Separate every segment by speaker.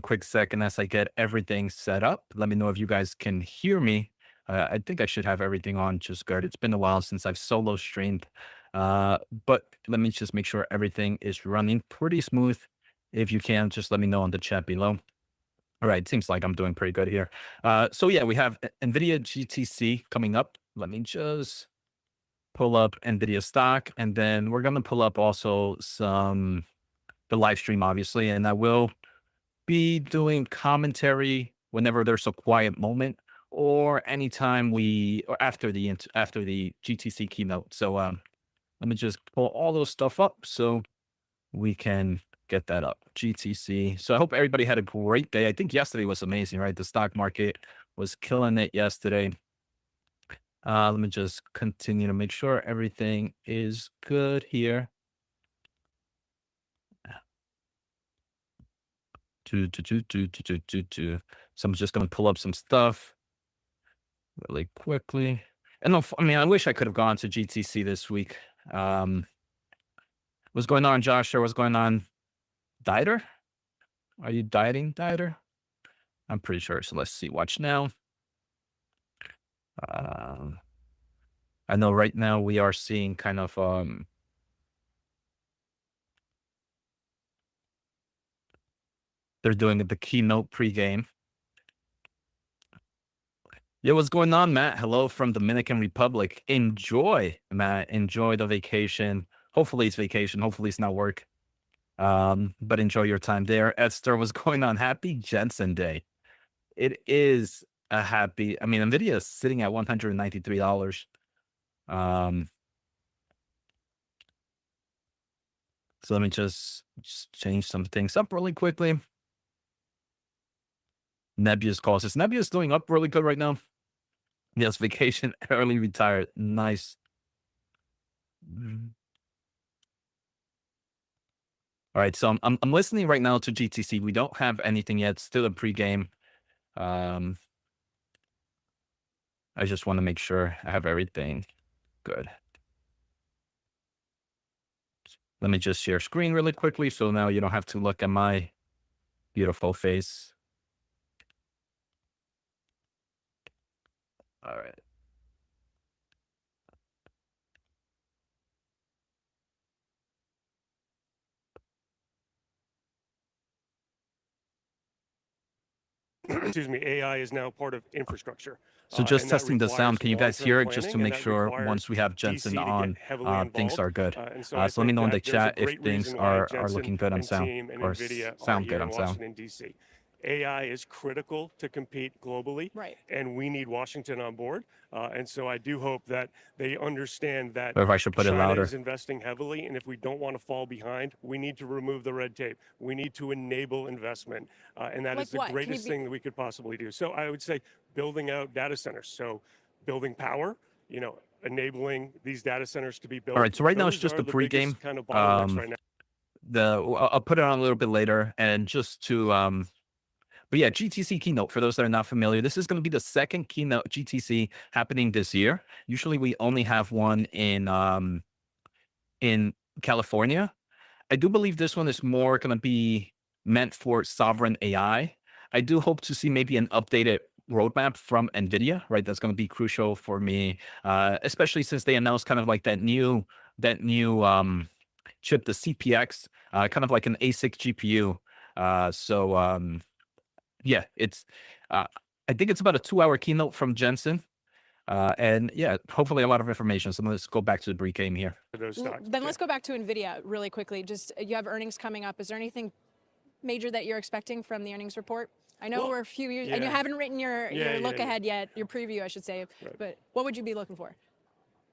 Speaker 1: quick second as I get everything set up. Let me know if you guys can hear me. I think I should have everything on just good. It's been a while since I've solo streamed, but let me just make sure everything is running pretty smooth. If you can, just let me know on the chat below. All right, seems like I'm doing pretty good here. So yeah, we have NVIDIA GTC coming up. Let me just pull up NVIDIA stock, and then we're gonna pull up also the live stream, obviously, and I will be doing commentary whenever there's a quiet moment or anytime or after the GTC keynote. So let me just pull all those stuff up so we can get that up. GTC. So I hope everybody had a great day. I think yesterday was amazing, right? The stock market was killing it yesterday. Let me just continue to make sure everything is good here. So I'm just going to pull up some stuff really quickly. And I mean, I wish I could have gone to GTC this week. What's going on, Josh? Or what's going on? Dieter? Are you dieting, Dieter? I'm pretty sure. So let's see. Watch now. I know right now we are seeing kind of they're doing the keynote pregame. Yeah, what's going on, Matt? Hello from Dominican Republic. Enjoy, Matt. Enjoy the vacation. Hopefully it's vacation. Hopefully it's not work. But enjoy your time there. Esther, what's going on? Happy Jensen Day. It is a happy, I mean, NVIDIA is sitting at $193. So let me just change some things up really quickly. Nebius calls us. Nebius doing up really good right now. Yes, vacation, early retired. Nice. All right, so I'm listening right now to GTC. We don't have anything yet. Still a pregame. I just want to make sure I have everything good. Let me just share screen really quickly, so now you don't have to look at my beautiful face. All right.
Speaker 2: Excuse me, AI is now part of infrastructure.
Speaker 1: So just testing the sound. Can you guys hear it? Just to make sure once we have Jensen on, things are good. So let me know in the chat if things are looking good on sound or sound good on sound.
Speaker 2: DC. AI is critical to compete globally,
Speaker 3: right?
Speaker 2: And we need Washington on board. And so I do hope that they understand that
Speaker 1: or if I should put
Speaker 2: China
Speaker 1: it louder.
Speaker 2: is investing heavily, and if we don't want to fall behind, we need to remove the red tape. We need to enable investment, and that is the greatest thing that we could possibly do. So I would say building out data centers, so building power, enabling these data centers to be built.
Speaker 1: All right, so right now it's just the pregame.
Speaker 2: Kind of bottlenecks right now.
Speaker 1: I'll put it on a little bit later, and just to but yeah, GTC keynote, for those that are not familiar, this is going to be the second keynote GTC happening this year. Usually we only have one in California. I do believe this one is more going to be meant for sovereign AI. I do hope to see maybe an updated roadmap from NVIDIA, right? That's going to be crucial for me, especially since they announced kind of like that new chip, the CPX, kind of like an ASIC GPU. Yeah, it's, I think it's about a 2-hour keynote from Jensen. And yeah, hopefully a lot of information. So let's go back to the pregame here.
Speaker 3: Then let's go back to NVIDIA really quickly. Just, you have earnings coming up. Is there anything major that you're expecting from the earnings report? I know we're a few years, and you haven't written your look ahead yet, your preview, I should say. Right. But what would you be looking for?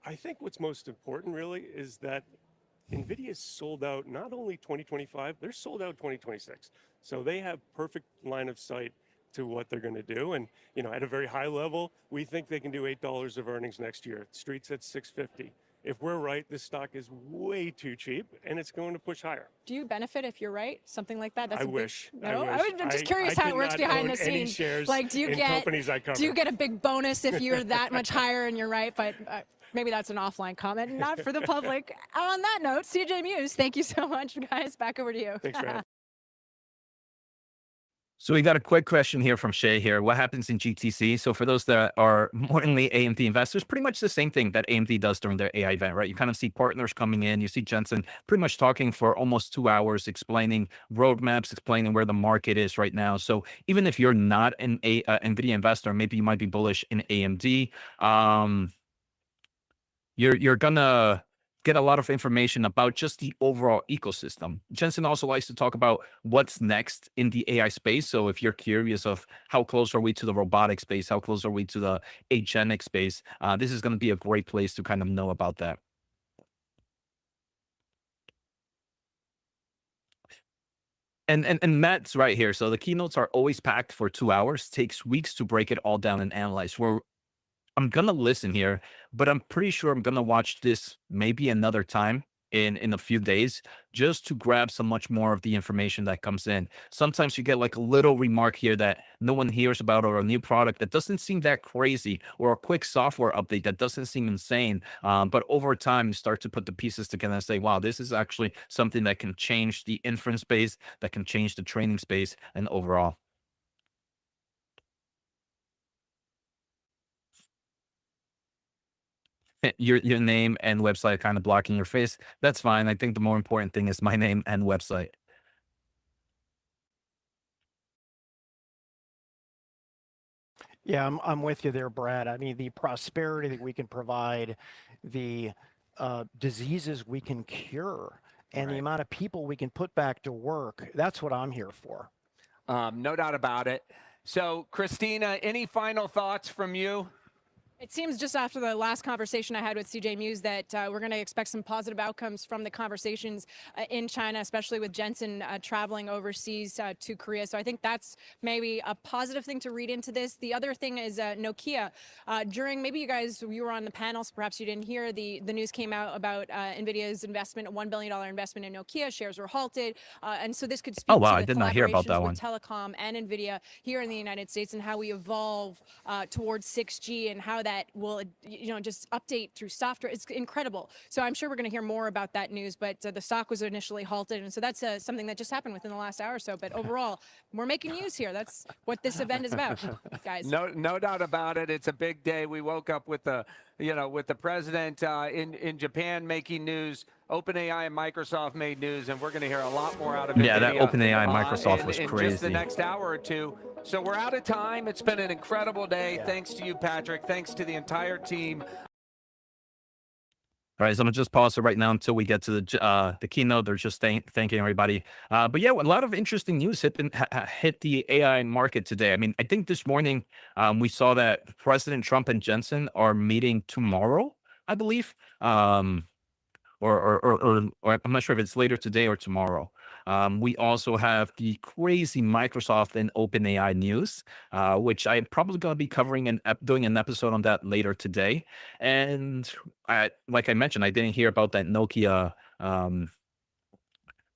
Speaker 2: I think what's most important really is that NVIDIA is sold out not only 2025, they're sold out 2026. So they have perfect line of sight to what they're going to do. And, at a very high level, we think they can do $8 of earnings next year. Street's at $6.50. If we're right, this stock is way too cheap, and it's going to push higher.
Speaker 3: Do you benefit if you're right? Something like that?
Speaker 2: I wish.
Speaker 3: No, I'm just curious how it works behind the scenes.
Speaker 2: Like, do you
Speaker 3: get a big bonus if you're that much higher and you're right? But maybe that's an offline comment, not for the public. On that note, CJ Muse, thank you so much, guys. Back over to you.
Speaker 2: Thanks, man.
Speaker 1: So we got a quick question here from Shay here. What happens in GTC? So for those that are morningly AMD investors, pretty much the same thing that AMD does during their AI event, right? You kind of see partners coming in. You see Jensen pretty much talking for almost 2 hours, explaining roadmaps, explaining where the market is right now. So even if you're not an NVIDIA investor, maybe you might be bullish in AMD. You're gonna get a lot of information about just the overall ecosystem. Jensen also likes to talk about what's next in the AI space. So if you're curious of how close are we to the robotic space, how close are we to the agentic space, this is going to be a great place to kind of know about that. And Matt's right here. So the keynotes are always packed for 2 hours. Takes weeks to break it all down and analyze. I'm gonna listen here, but I'm pretty sure I'm gonna watch this maybe another time in a few days just to grab so much more of the information that comes in. Sometimes you get like a little remark here that no one hears about, or a new product that doesn't seem that crazy, or a quick software update that doesn't seem insane. But over time, you start to put the pieces together and say, wow, this is actually something that can change the inference space, that can change the training space, and overall. Your name and website kind of blocking your face. That's fine. I think the more important thing is my name and website.
Speaker 4: Yeah, I'm with you there, Brad. I mean, the prosperity that we can provide, the diseases we can cure, and the amount of people we can put back to work, that's what I'm here for.
Speaker 5: No doubt about it. So, Christina, any final thoughts from you?
Speaker 3: It seems just after the last conversation I had with CJ Muse that we're going to expect some positive outcomes from the conversations in China, especially with Jensen traveling overseas to Korea. So I think that's maybe a positive thing to read into this. The other thing is Nokia. During, maybe you were on the panels, perhaps you didn't hear, the news came out about NVIDIA's investment, a $1 billion investment in Nokia. Shares were halted. And so this could speak
Speaker 1: Oh, wow,
Speaker 3: to
Speaker 1: I
Speaker 3: the
Speaker 1: did not hear about
Speaker 3: collaborations
Speaker 1: that
Speaker 3: with
Speaker 1: one.
Speaker 3: Telecom and NVIDIA here in the United States, and how we evolve towards 6G, and how that will, just update through software. It's incredible. So I'm sure we're going to hear more about that news, but the stock was initially halted. And so that's something that just happened within the last hour or so. But overall, we're making news here. That's what this event is about, guys.
Speaker 5: No doubt about it. It's a big day. We woke up with the, with the president in Japan making news. OpenAI and Microsoft made news, and we're going to hear a lot more out of it.
Speaker 1: Yeah, that OpenAI and Microsoft was
Speaker 5: in
Speaker 1: crazy.
Speaker 5: just the next hour or two. So we're out of time. It's been an incredible day. Yeah. Thanks to you, Patrick. Thanks to the entire team.
Speaker 1: All right, so I'm gonna just pause it right now until we get to the keynote. They're just thanking everybody. But yeah, a lot of interesting news hit the AI market today. I mean, I think this morning we saw that President Trump and Jensen are meeting tomorrow, I believe. Or I'm not sure if it's later today or tomorrow. We also have the crazy Microsoft and OpenAI news, which I'm probably going to be covering and doing an episode on that later today. And like I mentioned, I didn't hear about that Nokia, the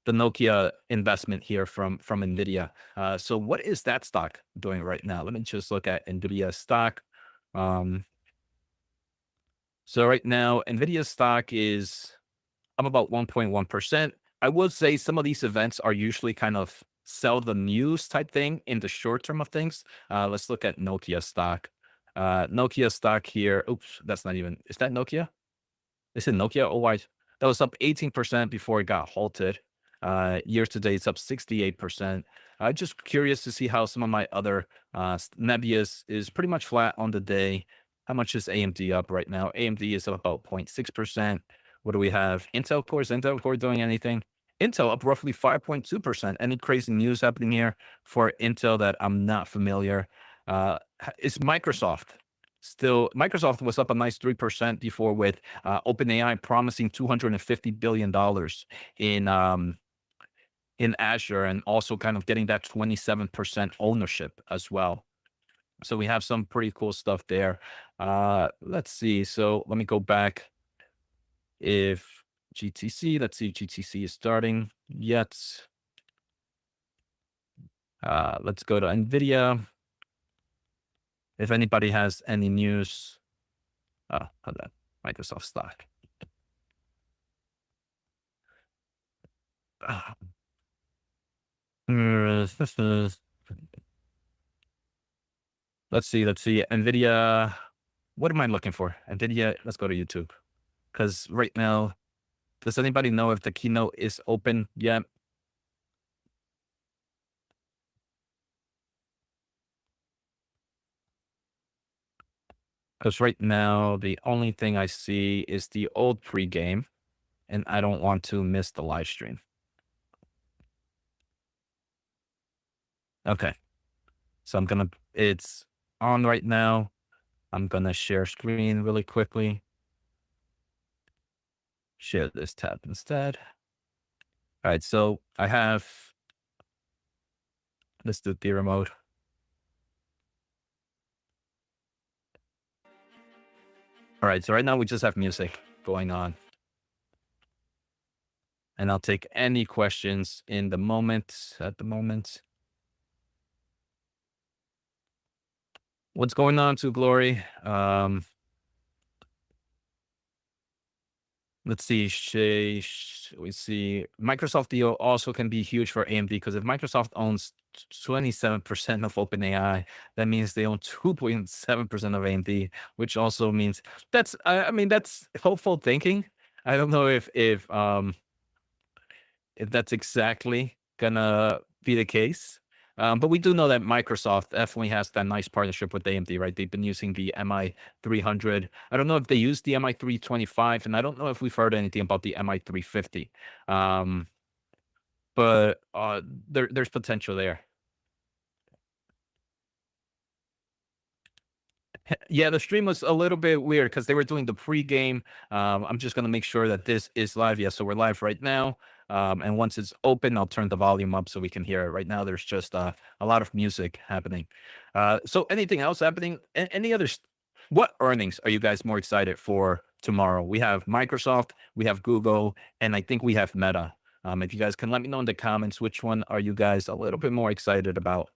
Speaker 1: Nokia investment here from Nvidia. So what is that stock doing right now? Let me just look at Nvidia stock. So right now, Nvidia stock is about 1.1%. I would say some of these events are usually kind of sell the news type thing in the short term of things. Let's look at Nokia stock. Nokia stock here. Oops, that's not even, is that Nokia? Is it Nokia? Oh, why? That was up 18% before it got halted. Year to date, it's up 68%. Just curious to see how some of my other Nebius is pretty much flat on the day. How much is AMD up right now? AMD is up about 0.6%. What do we have? Intel Core. Is Intel Core doing anything? Intel up roughly 5.2%. Any crazy news happening here for Intel that I'm not familiar? Is Microsoft still? Microsoft was up a nice 3% before, with OpenAI promising $250 billion in Azure, and also kind of getting that 27% ownership as well. So we have some pretty cool stuff there. Let's see. So let me go back. If GTC, let's see if GTC is starting yet. Let's go to NVIDIA. If anybody has any news, hold on, Microsoft stock. Let's see. NVIDIA. What am I looking for? NVIDIA. Let's go to YouTube. Because right now, does anybody know if the keynote is open yet? Because right now, the only thing I see is the old pregame, and I don't want to miss the live stream. Okay. So it's on right now. I'm going to share screen really quickly. Share this tab instead. All right. So I have, let's do theater mode. All right. So right now we just have music going on. And I'll take any questions at the moment. What's going on, To Glory? Let's see. We see Microsoft deal also can be huge for AMD, because if Microsoft owns 27% of OpenAI, that means they own 2.7% of AMD, which also means that's hopeful thinking. I don't know if that's exactly gonna be the case. But we do know that Microsoft definitely has that nice partnership with AMD, right? They've been using the MI300. I don't know if they use the MI325, and I don't know if we've heard anything about the MI350. But there's potential there. Yeah, the stream was a little bit weird because they were doing the pregame. I'm just going to make sure that this is live. Yeah, so we're live right now. And once it's open, I'll turn the volume up so we can hear it. Right now, there's just a lot of music happening. So anything else happening? Any others? What earnings are you guys more excited for tomorrow? We have Microsoft, we have Google, and I think we have Meta. If you guys can let me know in the comments, which one are you guys a little bit more excited about?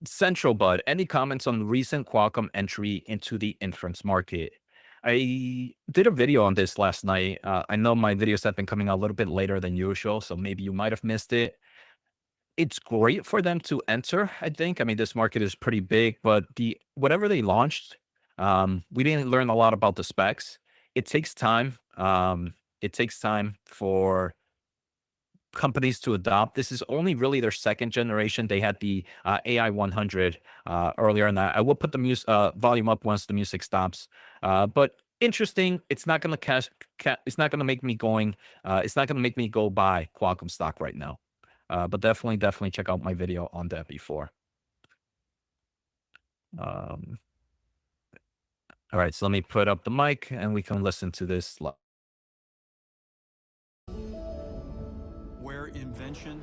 Speaker 1: Central Bud, any comments on recent Qualcomm entry into the inference market? I did a video on this last night. I know my videos have been coming out a little bit later than usual, so maybe you might have missed it. It's great for them to enter, I think. I mean, this market is pretty big, but whatever they launched, we didn't learn a lot about the specs. It takes time. It takes time for companies to adopt. This is only really their second generation. They had the AI 100 earlier, and I will put the volume up once the music stops. But interesting. It's not going to it's not going to make me going. It's not going to make me go buy Qualcomm stock right now. But definitely check out my video on that before. All right, so let me put up the mic and we can listen to this.
Speaker 6: Where invention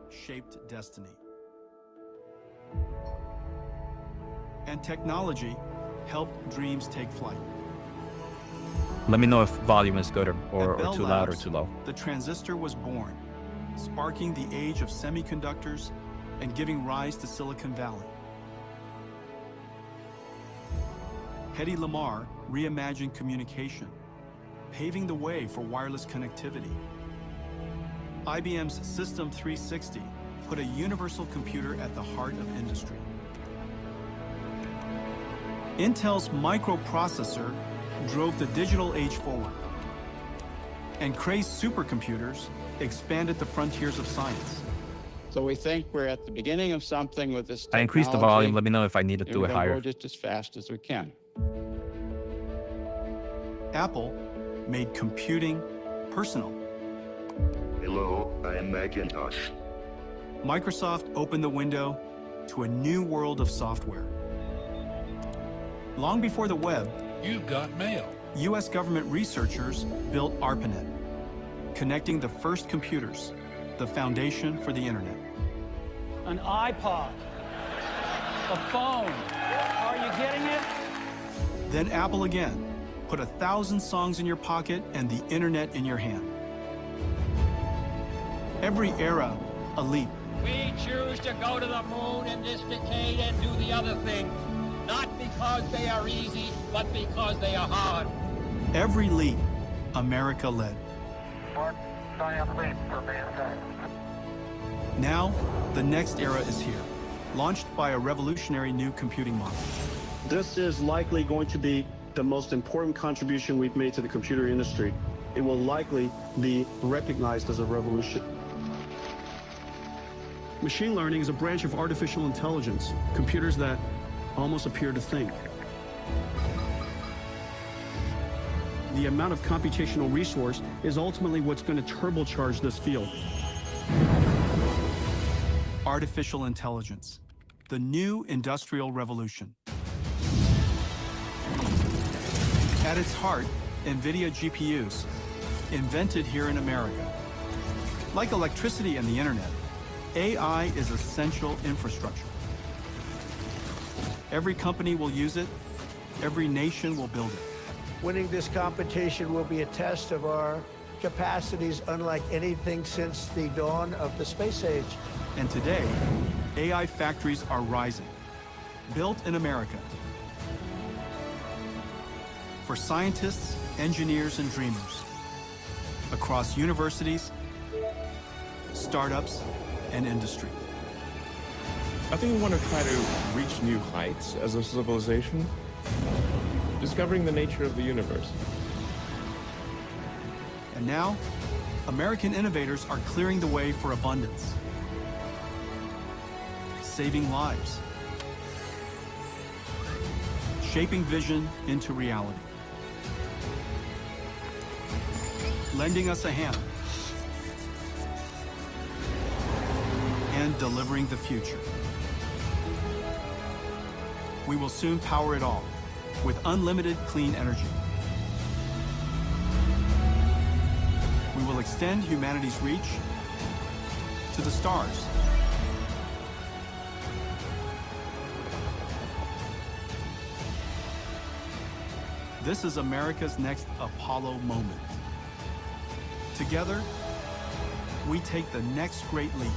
Speaker 6: shaped destiny. And technology helped dreams take flight.
Speaker 1: Let me know if volume is good or too loud or too low.
Speaker 6: The transistor was born, sparking the age of semiconductors and giving rise to Silicon Valley. Hedy Lamarr reimagined communication, paving the way for wireless connectivity. IBM's System 360 put a universal computer at the heart of industry. Intel's microprocessor drove the digital age forward. And Cray's supercomputers expanded the frontiers of science.
Speaker 7: So we think we're at the beginning of something with this technology.
Speaker 1: I increased the volume. Let me know if I need to do it higher.
Speaker 7: We're going to go just as fast as we can.
Speaker 6: Apple made computing personal.
Speaker 8: Hello, I am Macintosh.
Speaker 6: Microsoft opened the window to a new world of software. Long before the web,
Speaker 9: you've got mail.
Speaker 6: U.S. government researchers built ARPANET, connecting the first computers, the foundation for the internet.
Speaker 10: An iPod, a phone. Are you getting it?
Speaker 6: Then Apple again put 1,000 songs in your pocket and the internet in your hand. Every era, a leap.
Speaker 11: We choose to go to the moon in this decade and do the other things, not because they are easy, but because they are hard.
Speaker 6: Every leap, America led.
Speaker 10: Mark,
Speaker 6: Now, the next era is here, launched by a revolutionary new computing model.
Speaker 9: This is likely going to be the most important contribution we've made to the computer industry. It will likely be recognized as a revolution. Machine learning is a branch of artificial intelligence, computers that almost appear to think. The amount of computational resource is ultimately what's going to turbocharge this field.
Speaker 6: Artificial intelligence, the new industrial revolution. At its heart, NVIDIA GPUs, invented here in America. Like electricity and the internet, AI is essential infrastructure. Every company will use it, every nation will build it.
Speaker 12: Winning this competition will be a test of our capacities unlike anything since the dawn of the space age.
Speaker 6: And today, AI factories are rising, built in America. For scientists, engineers, and dreamers, across universities, startups, and industry.
Speaker 13: I think we want to try to reach new heights as a civilization, discovering the nature of the universe.
Speaker 6: And now, American innovators are clearing the way for abundance, saving lives, shaping vision into reality, lending us a hand, and delivering the future. We will soon power it all with unlimited clean energy. We will extend humanity's reach to the stars. This is America's next Apollo moment. Together, we take the next great leap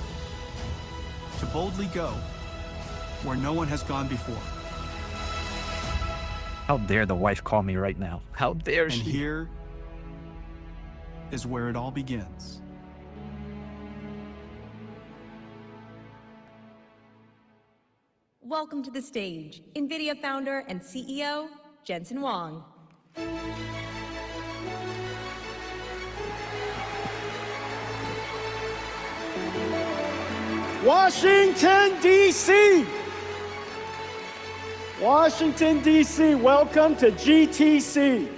Speaker 6: to boldly go where no one has gone before.
Speaker 1: How dare the wife call me right now? How dare she?
Speaker 6: And here is where it all begins.
Speaker 14: Welcome to the stage, NVIDIA founder and CEO, Jensen Huang.
Speaker 15: Washington, D.C. Washington, D.C., welcome to GTC.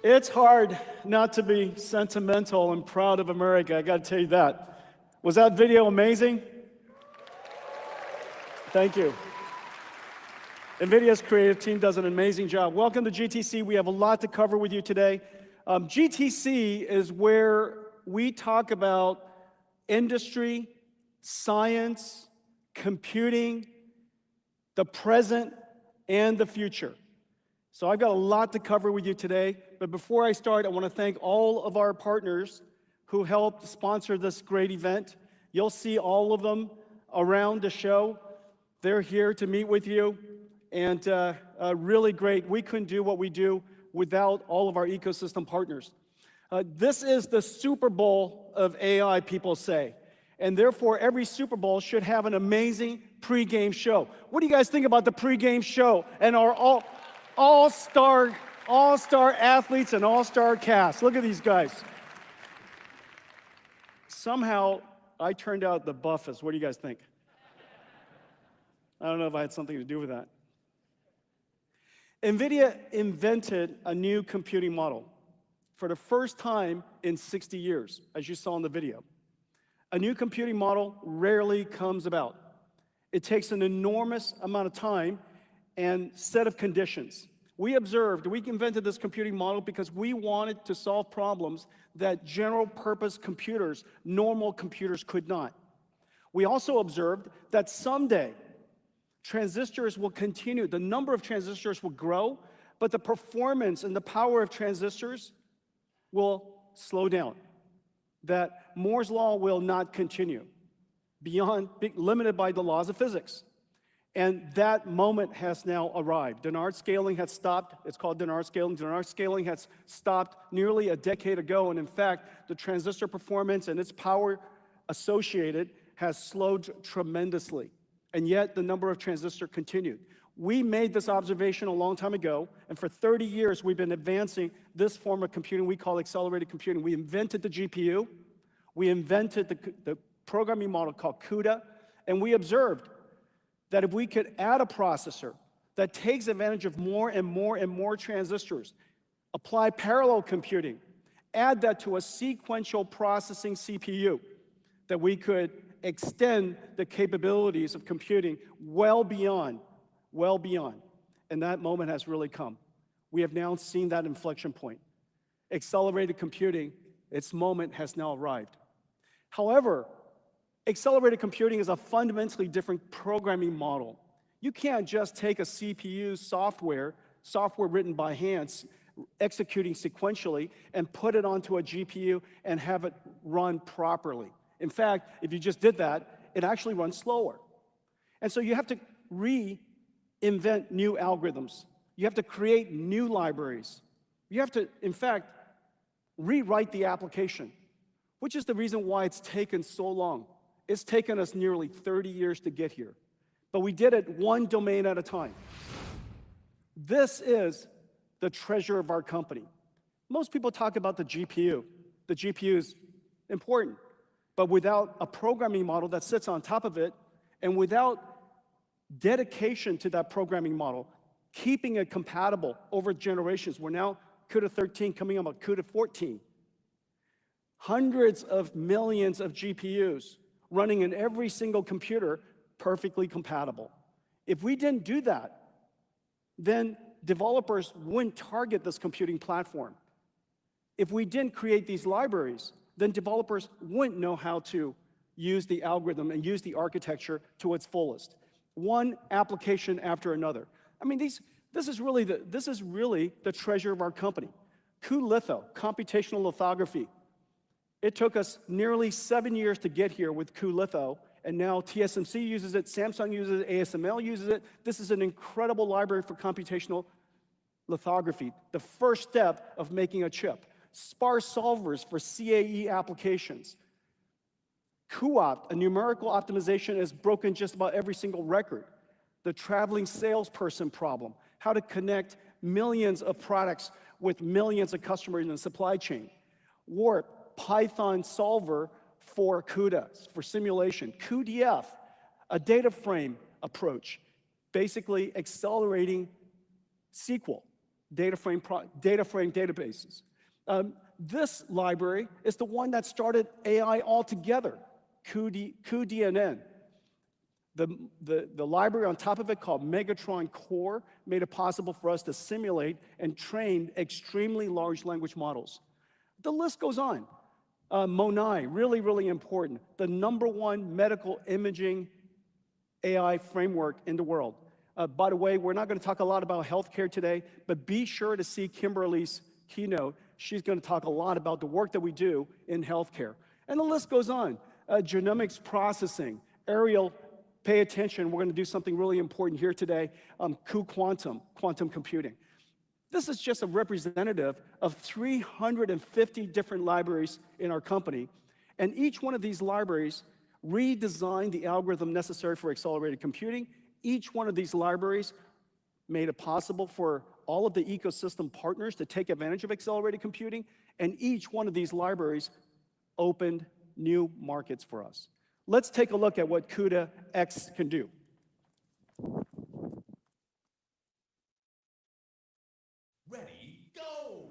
Speaker 15: It's hard not to be sentimental and proud of America, I gotta tell you that. Was that video amazing? Thank you. NVIDIA's creative team does an amazing job. Welcome to GTC. We have a lot to cover with you today. GTC is where we talk about industry, science, computing, the present, and the future. So I've got a lot to cover with you today, but before I start, I want to thank all of our partners who helped sponsor this great event. You'll see all of them around the show. They're here to meet with you, and really great. We couldn't do what we do without all of our ecosystem partners. This is the Super Bowl of AI, people say, and therefore every Super Bowl should have an amazing pregame show. What do you guys think about the pregame show and our all-star athletes and all-star cast? Look at these guys. Somehow I turned out the buffest. What do you guys think? I don't know if I had something to do with that. NVIDIA invented a new computing model for the first time in 60 years, as you saw in the video. A new computing model rarely comes about. It takes an enormous amount of time and set of conditions. We invented this computing model because we wanted to solve problems that general purpose computers, normal computers, could not. We also observed that someday transistors will continue, the number of transistors will grow, but the performance and the power of transistors will slow down. That Moore's law will not continue beyond, limited by the laws of physics. And that moment has now arrived. Dennard scaling has stopped. It's called Dennard scaling. Dennard scaling has stopped nearly a decade ago. And in fact, the transistor performance and its power associated has slowed tremendously. And yet the number of transistors continued. We made this observation a long time ago. And for 30 years, we've been advancing this form of computing we call accelerated computing. We invented the GPU. We invented the programming model called CUDA. And we observed that if we could add a processor that takes advantage of more and more and more transistors, apply parallel computing, add that to a sequential processing CPU, that we could extend the capabilities of computing well beyond. And that moment has really come. We have now seen that inflection point. Accelerated computing, its moment has now arrived. However, accelerated computing is a fundamentally different programming model. You can't just take a CPU software written by hand, executing sequentially, and put it onto a GPU and have it run properly. In fact, if you just did that, it actually runs slower. And so you have to reinvent new algorithms. You have to create new libraries. You have to, in fact, rewrite the application, which is the reason why it's taken so long. It's taken us nearly 30 years to get here, but we did it one domain at a time. This is the treasure of our company. Most people talk about the GPU. The GPU is important, but without a programming model that sits on top of it, and without dedication to that programming model, keeping it compatible over generations. We're now CUDA-13 coming up on CUDA-14. Hundreds of millions of GPUs running in every single computer, perfectly compatible. If we didn't do that, then developers wouldn't target this computing platform. If we didn't create these libraries, then developers wouldn't know how to use the algorithm and use the architecture to its fullest. One application after another. I mean, this is really the treasure of our company. cuLitho, computational lithography. It took us nearly 7 years to get here with cuLitho, and now TSMC uses it, Samsung uses it, ASML uses it. This is an incredible library for computational lithography, the first step of making a chip. Sparse solvers for CAE applications. cuOpt, a numerical optimization, has broken just about every single record. The traveling salesperson problem, how to connect millions of products with millions of customers in the supply chain. Warp, Python solver for CUDA, for simulation. cuDF, a data frame approach, basically accelerating SQL, data frame databases. This library is the one that started AI altogether, cuDNN. The library on top of it, called Megatron Core, made it possible for us to simulate and train extremely large language models. The list goes on. MONAI, really, really important. The #1 medical imaging AI framework in the world. By the way, we're not going to talk a lot about healthcare today, but be sure to see Kimberly's keynote. She's going to talk a lot about the work that we do in healthcare. And the list goes on. Genomics processing. Ariel, pay attention. We're going to do something really important here today. cuQuantum, quantum computing. This is just a representative of 350 different libraries in our company. And each one of these libraries redesigned the algorithm necessary for accelerated computing. Each one of these libraries made it possible for all of the ecosystem partners to take advantage of accelerated computing. And each one of these libraries opened new markets for us. Let's take a look at what CUDA-X can do.
Speaker 16: Ready, go!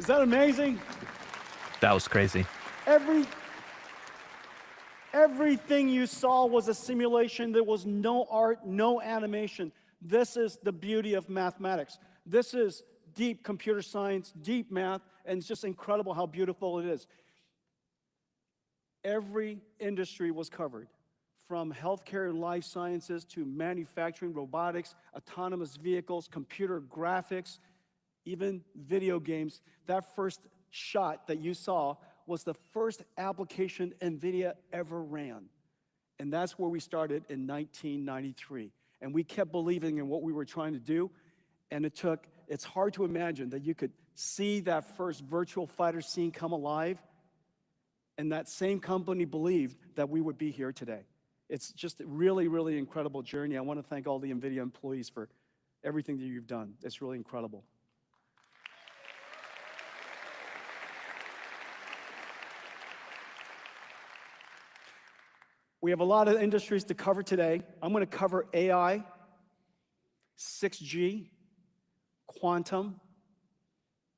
Speaker 15: Is that amazing?
Speaker 1: That was crazy.
Speaker 15: Everything you saw was a simulation. There was no art, no animation. This is the beauty of mathematics. This is deep computer science, deep math, and it's just incredible how beautiful it is. Every industry was covered, from healthcare and life sciences to manufacturing, robotics, autonomous vehicles, computer graphics, even video games. That first shot that you saw was the first application NVIDIA ever ran. And that's where we started in 1993. And we kept believing in what we were trying to do. And it's hard to imagine that you could see that first virtual fighter scene come alive. And that same company believed that we would be here today. It's just a really, really incredible journey. I want to thank all the NVIDIA employees for everything that you've done. It's really incredible. We have a lot of industries to cover today. I'm going to cover AI, 6G, quantum,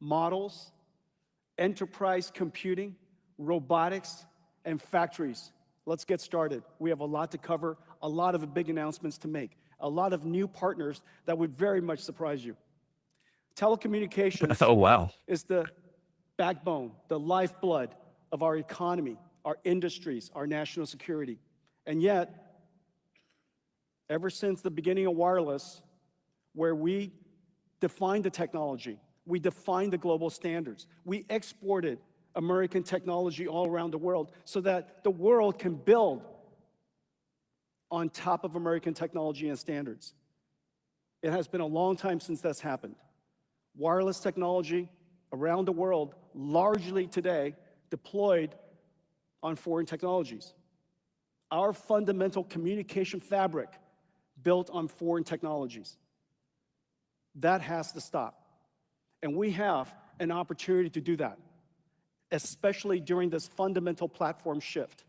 Speaker 15: models, enterprise computing, robotics, and factories. Let's get started. We have a lot to cover, a lot of big announcements to make, a lot of new partners that would very much surprise you. Telecommunications
Speaker 1: oh, wow.
Speaker 15: is the backbone, the lifeblood of our economy, our industries, our national security. And yet, ever since the beginning of wireless, where we defined the technology, we defined the global standards, we exported American technology all around the world so that the world can build on top of American technology and standards. It has been a long time since that's happened. Wireless technology around the world, largely today, deployed on foreign technologies. Our fundamental communication fabric built on foreign technologies. That has to stop. And we have an opportunity to do that, especially during this fundamental platform shift.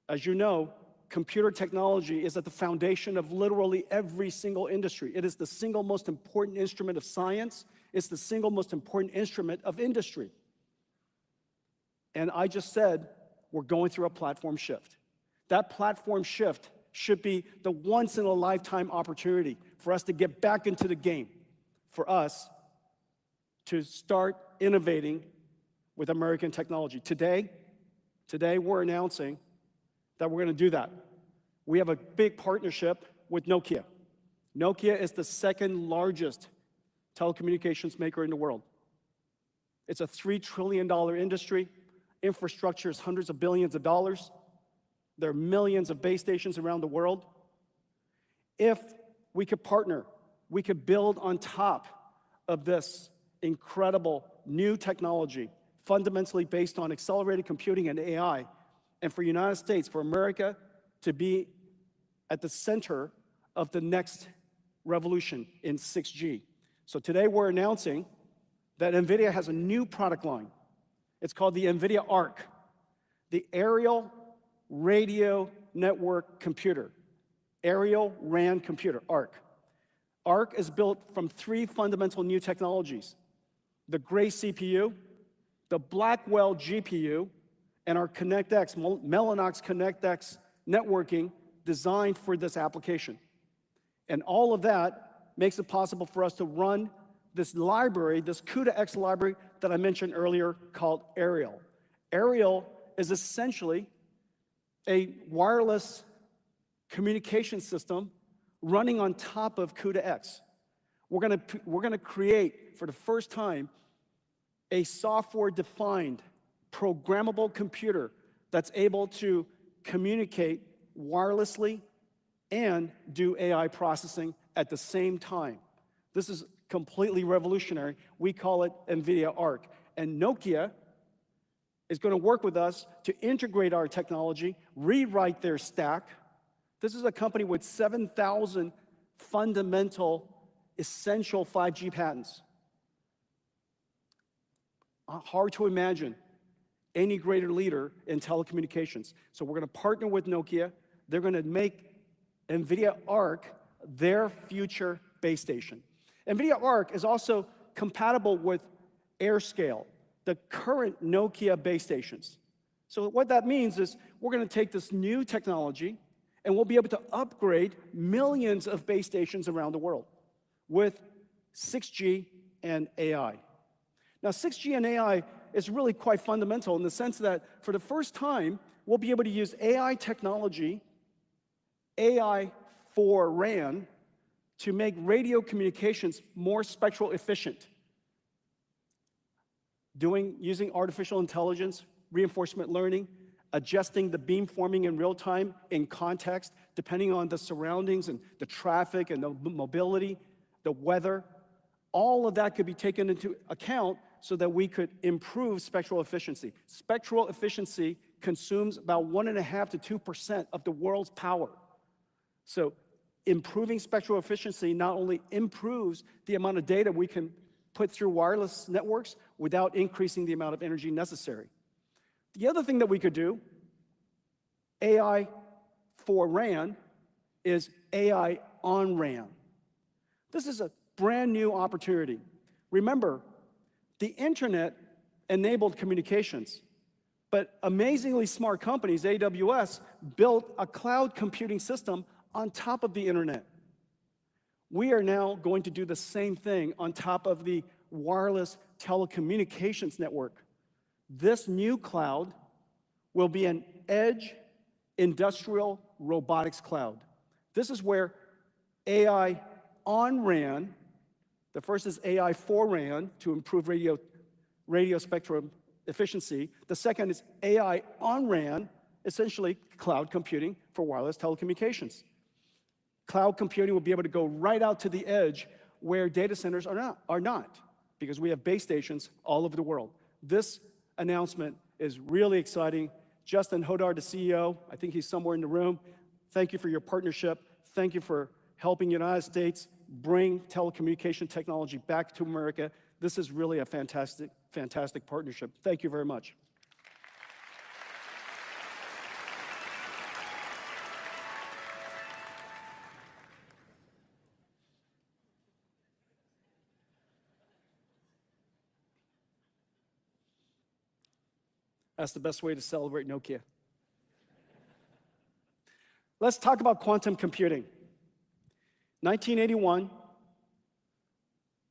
Speaker 15: As you know, computer technology is at the foundation of literally every single industry. It is the single most important instrument of science. It's the single most important instrument of industry. And I just said, we're going through a platform shift. That platform shift should be the once-in-a-lifetime opportunity for us to get back into the game, for us to start innovating with American technology. Today we're announcing that we're going to do that. We have a big partnership with Nokia. Nokia is the second largest telecommunications maker in the world. It's a $3 trillion industry. Infrastructure is hundreds of billions of dollars. There are millions of base stations around the world. If we could partner, we could build on top of this incredible new technology, fundamentally based on accelerated computing and AI, and for the United States, for America to be at the center of the next revolution in 6G. So today we're announcing that NVIDIA has a new product line. It's called the NVIDIA ARC, the Aerial Radio Network Computer, Aerial RAN Computer, ARC. ARC is built from three fundamental new technologies: the Gray CPU, the Blackwell GPU, and our ConnectX, Mellanox ConnectX networking designed for this application. And all of that makes it possible for us to run this library, this CUDA-X library that I mentioned earlier called Aerial. Aerial is essentially a wireless communication system running on top of CUDA-X. We're gonna create, for the first time, a software-defined, programmable computer that's able to communicate wirelessly and do AI processing at the same time. This is completely revolutionary. We call it NVIDIA ARC. And Nokia is going to work with us to integrate our technology, rewrite their stack. This is a company with 7,000 fundamental, essential 5G patents. Hard to imagine any greater leader in telecommunications. So we're going to partner with Nokia. They're going to make NVIDIA ARC their future base station. NVIDIA ARC is also compatible with AirScale, the current Nokia base stations. So what that means is we're going to take this new technology and we'll be able to upgrade millions of base stations around the world with 6G and AI. Now, 6G and AI is really quite fundamental in the sense that for the first time, we'll be able to use AI technology, AI for RAN, to make radio communications more spectral efficient. Using artificial intelligence, reinforcement learning, adjusting the beamforming in real time in context, depending on the surroundings and the traffic and the mobility, the weather. All of that could be taken into account so that we could improve spectral efficiency. Spectral efficiency consumes about 1.5% to 2% of the world's power. So improving spectral efficiency not only improves the amount of data we can put through wireless networks without increasing the amount of energy necessary. The other thing that we could do, AI for RAN, is AI on RAN. This is a brand new opportunity. Remember, the internet enabled communications, but amazingly smart companies, AWS, built a cloud computing system on top of the internet. We are now going to do the same thing on top of the wireless telecommunications network. This new cloud will be an edge industrial robotics cloud. This is where AI on RAN, the first is AI for RAN to improve radio spectrum efficiency. The second is AI on RAN, essentially cloud computing for wireless telecommunications. Cloud computing will be able to go right out to the edge where data centers are not, because we have base stations all over the world. This announcement is really exciting. Justin Hodar, the CEO, I think he's somewhere in the room. Thank you for your partnership. Thank you for helping the United States bring telecommunication technology back to America. This is really a fantastic, fantastic partnership. Thank you very much. That's the best way to celebrate Nokia. Let's talk about quantum computing. 1981,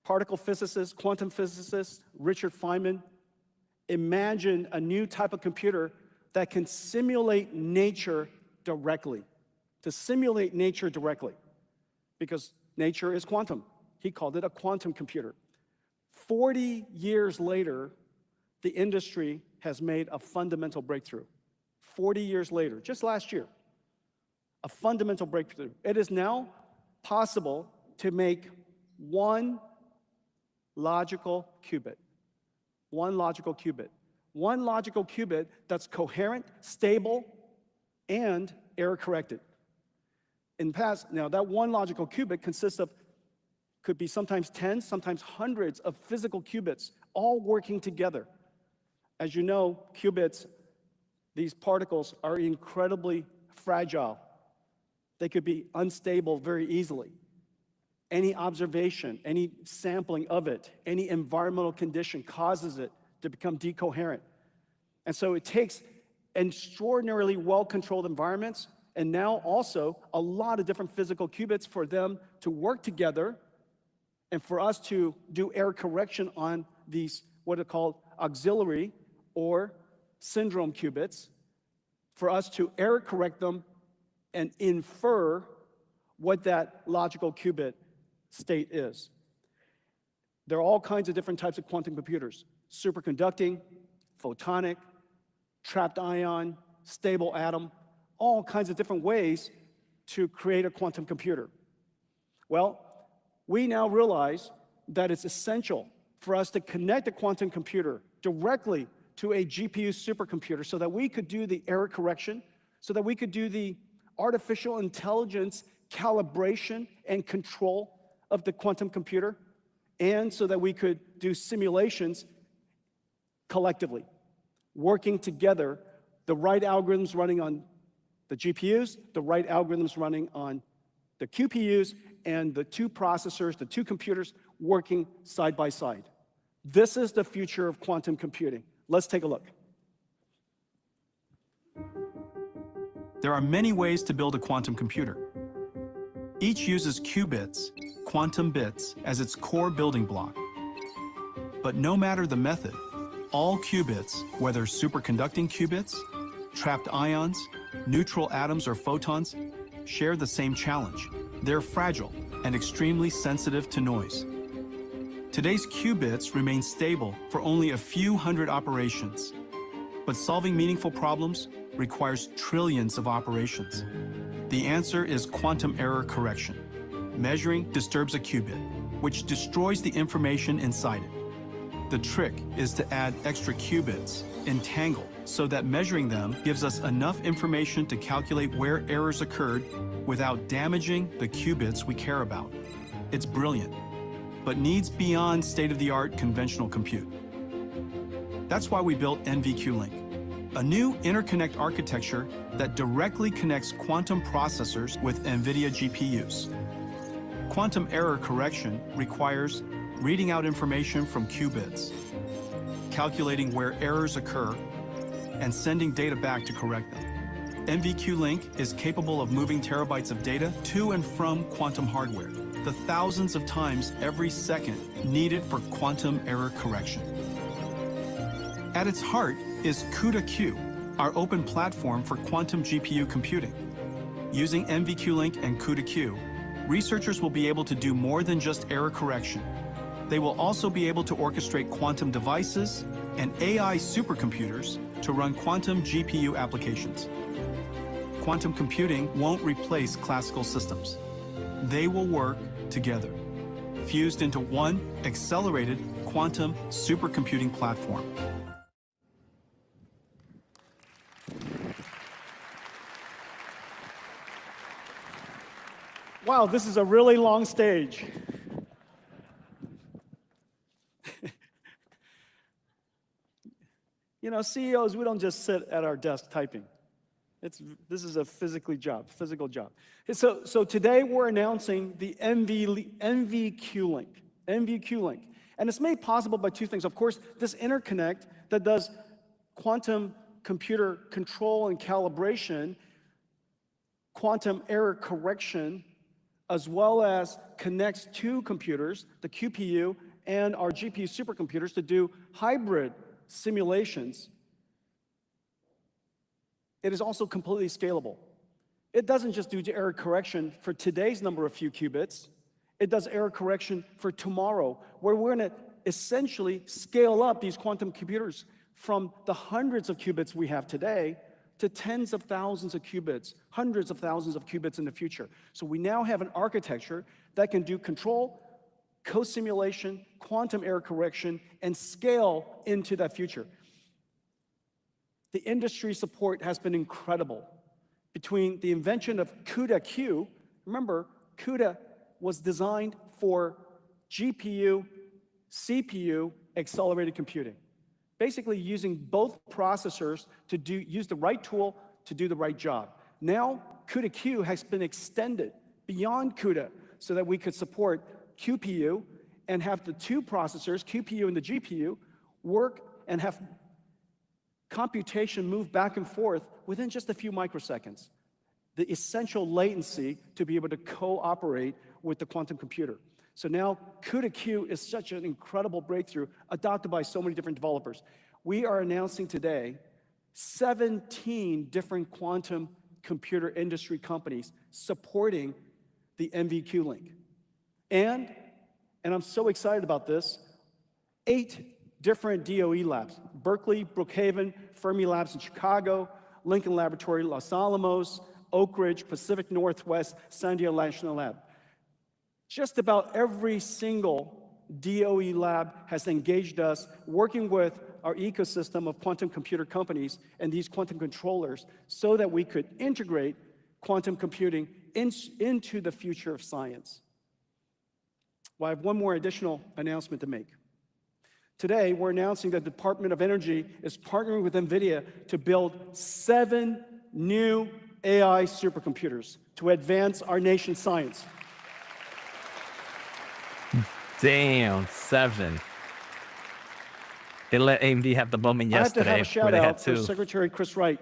Speaker 15: particle physicist, quantum physicist, Richard Feynman imagined a new type of computer that can simulate nature directly. To simulate nature directly, because nature is quantum. He called it a quantum computer. 40 years later, the industry has made a fundamental breakthrough. 40 years later, just last year, a fundamental breakthrough. It is now possible to make one logical qubit. One logical qubit. One logical qubit that's coherent, stable, and error-corrected. In the past, now that one logical qubit consists of, could be sometimes tens, sometimes hundreds of physical qubits, all working together. As you know, qubits, these particles are incredibly fragile. They could be unstable very easily. Any observation, any sampling of it, any environmental condition causes it to become decoherent. And so it takes extraordinarily well-controlled environments and now also a lot of different physical qubits for them to work together and for us to do error correction on these, what are called auxiliary or syndrome qubits, for us to error correct them and infer what that logical qubit state is. There are all kinds of different types of quantum computers: superconducting, photonic, trapped ion, stable atom, all kinds of different ways to create a quantum computer. Well, we now realize that it's essential for us to connect a quantum computer directly to a GPU supercomputer so that we could do the error correction, so that we could do the artificial intelligence calibration and control of the quantum computer, and so that we could do simulations collectively, working together, the right algorithms running on the GPUs, the right algorithms running on the QPUs, and the two processors, the two computers working side by side. This is the future of quantum computing. Let's take a look.
Speaker 6: There are many ways to build a quantum computer. Each uses qubits, quantum bits, as its core building block. But no matter the method, all qubits, whether superconducting qubits, trapped ions, neutral atoms, or photons, share the same challenge. They're fragile and extremely sensitive to noise. Today's qubits remain stable for only a few hundred operations, but solving meaningful problems requires trillions of operations. The answer is quantum error correction. Measuring disturbs a qubit, which destroys the information inside it. The trick is to add extra qubits, entangle, so that measuring them gives us enough information to calculate where errors occurred without damaging the qubits we care about. It's brilliant, but needs beyond state-of-the-art conventional compute. That's why we built NVQLink, a new interconnect architecture that directly connects quantum processors with NVIDIA GPUs. Quantum error correction requires reading out information from qubits, calculating where errors occur, and sending data back to correct them. NVQLink is capable of moving terabytes of data to and from quantum hardware, the thousands of times every second needed for quantum error correction. At its heart is CUDA-Q, our open platform for quantum GPU computing. Using NVQLink and CUDA-Q, researchers will be able to do more than just error correction. They will also be able to orchestrate quantum devices and AI supercomputers to run quantum GPU applications. Quantum computing won't replace classical systems. They will work together, fused into one accelerated quantum supercomputing platform.
Speaker 15: Wow, this is a really long stage. You know, CEOs, we don't just sit at our desk typing. This is a physical job. So today we're announcing the NVQLink. And it's made possible by two things. Of course, this interconnect that does quantum computer control and calibration, quantum error correction, as well as connects two computers, the QPU and our GPU supercomputers, to do hybrid simulations. It is also completely scalable. It doesn't just do error correction for today's number of few qubits. It does error correction for tomorrow, where we're going to essentially scale up these quantum computers from the hundreds of qubits we have today to tens of thousands of qubits, hundreds of thousands of qubits in the future. So we now have an architecture that can do control, co-simulation, quantum error correction, and scale into that future. The industry support has been incredible. Between the invention of CUDA-Q, remember, CUDA was designed for GPU, CPU, accelerated computing. Basically using both processors to use the right tool to do the right job. Now, CUDA-Q has been extended beyond CUDA so that we could support QPU and have the two processors, QPU and the GPU, work and have computation move back and forth within just a few microseconds. The essential latency to be able to cooperate with the quantum computer. So now CUDA-Q is such an incredible breakthrough adopted by so many different developers. We are announcing today 17 different quantum computer industry companies supporting the NVQLink. And I'm so excited about this, 8 different DOE labs: Berkeley, Brookhaven, Fermi Labs in Chicago, Lincoln Laboratory, Los Alamos, Oak Ridge, Pacific Northwest, San Diego National Lab. Just about every single DOE lab has engaged us, working with our ecosystem of quantum computer companies and these quantum controllers so that we could integrate quantum computing into the future of science. Well, I have one more additional announcement to make. Today, we're announcing that the Department of Energy is partnering with NVIDIA to build 7 new AI supercomputers to advance our nation's science.
Speaker 1: Damn, 7. They let AMD have the moment
Speaker 15: I have to have
Speaker 1: yesterday
Speaker 15: a shout
Speaker 1: where they had
Speaker 15: out for
Speaker 1: two.
Speaker 15: Secretary Chris Wright.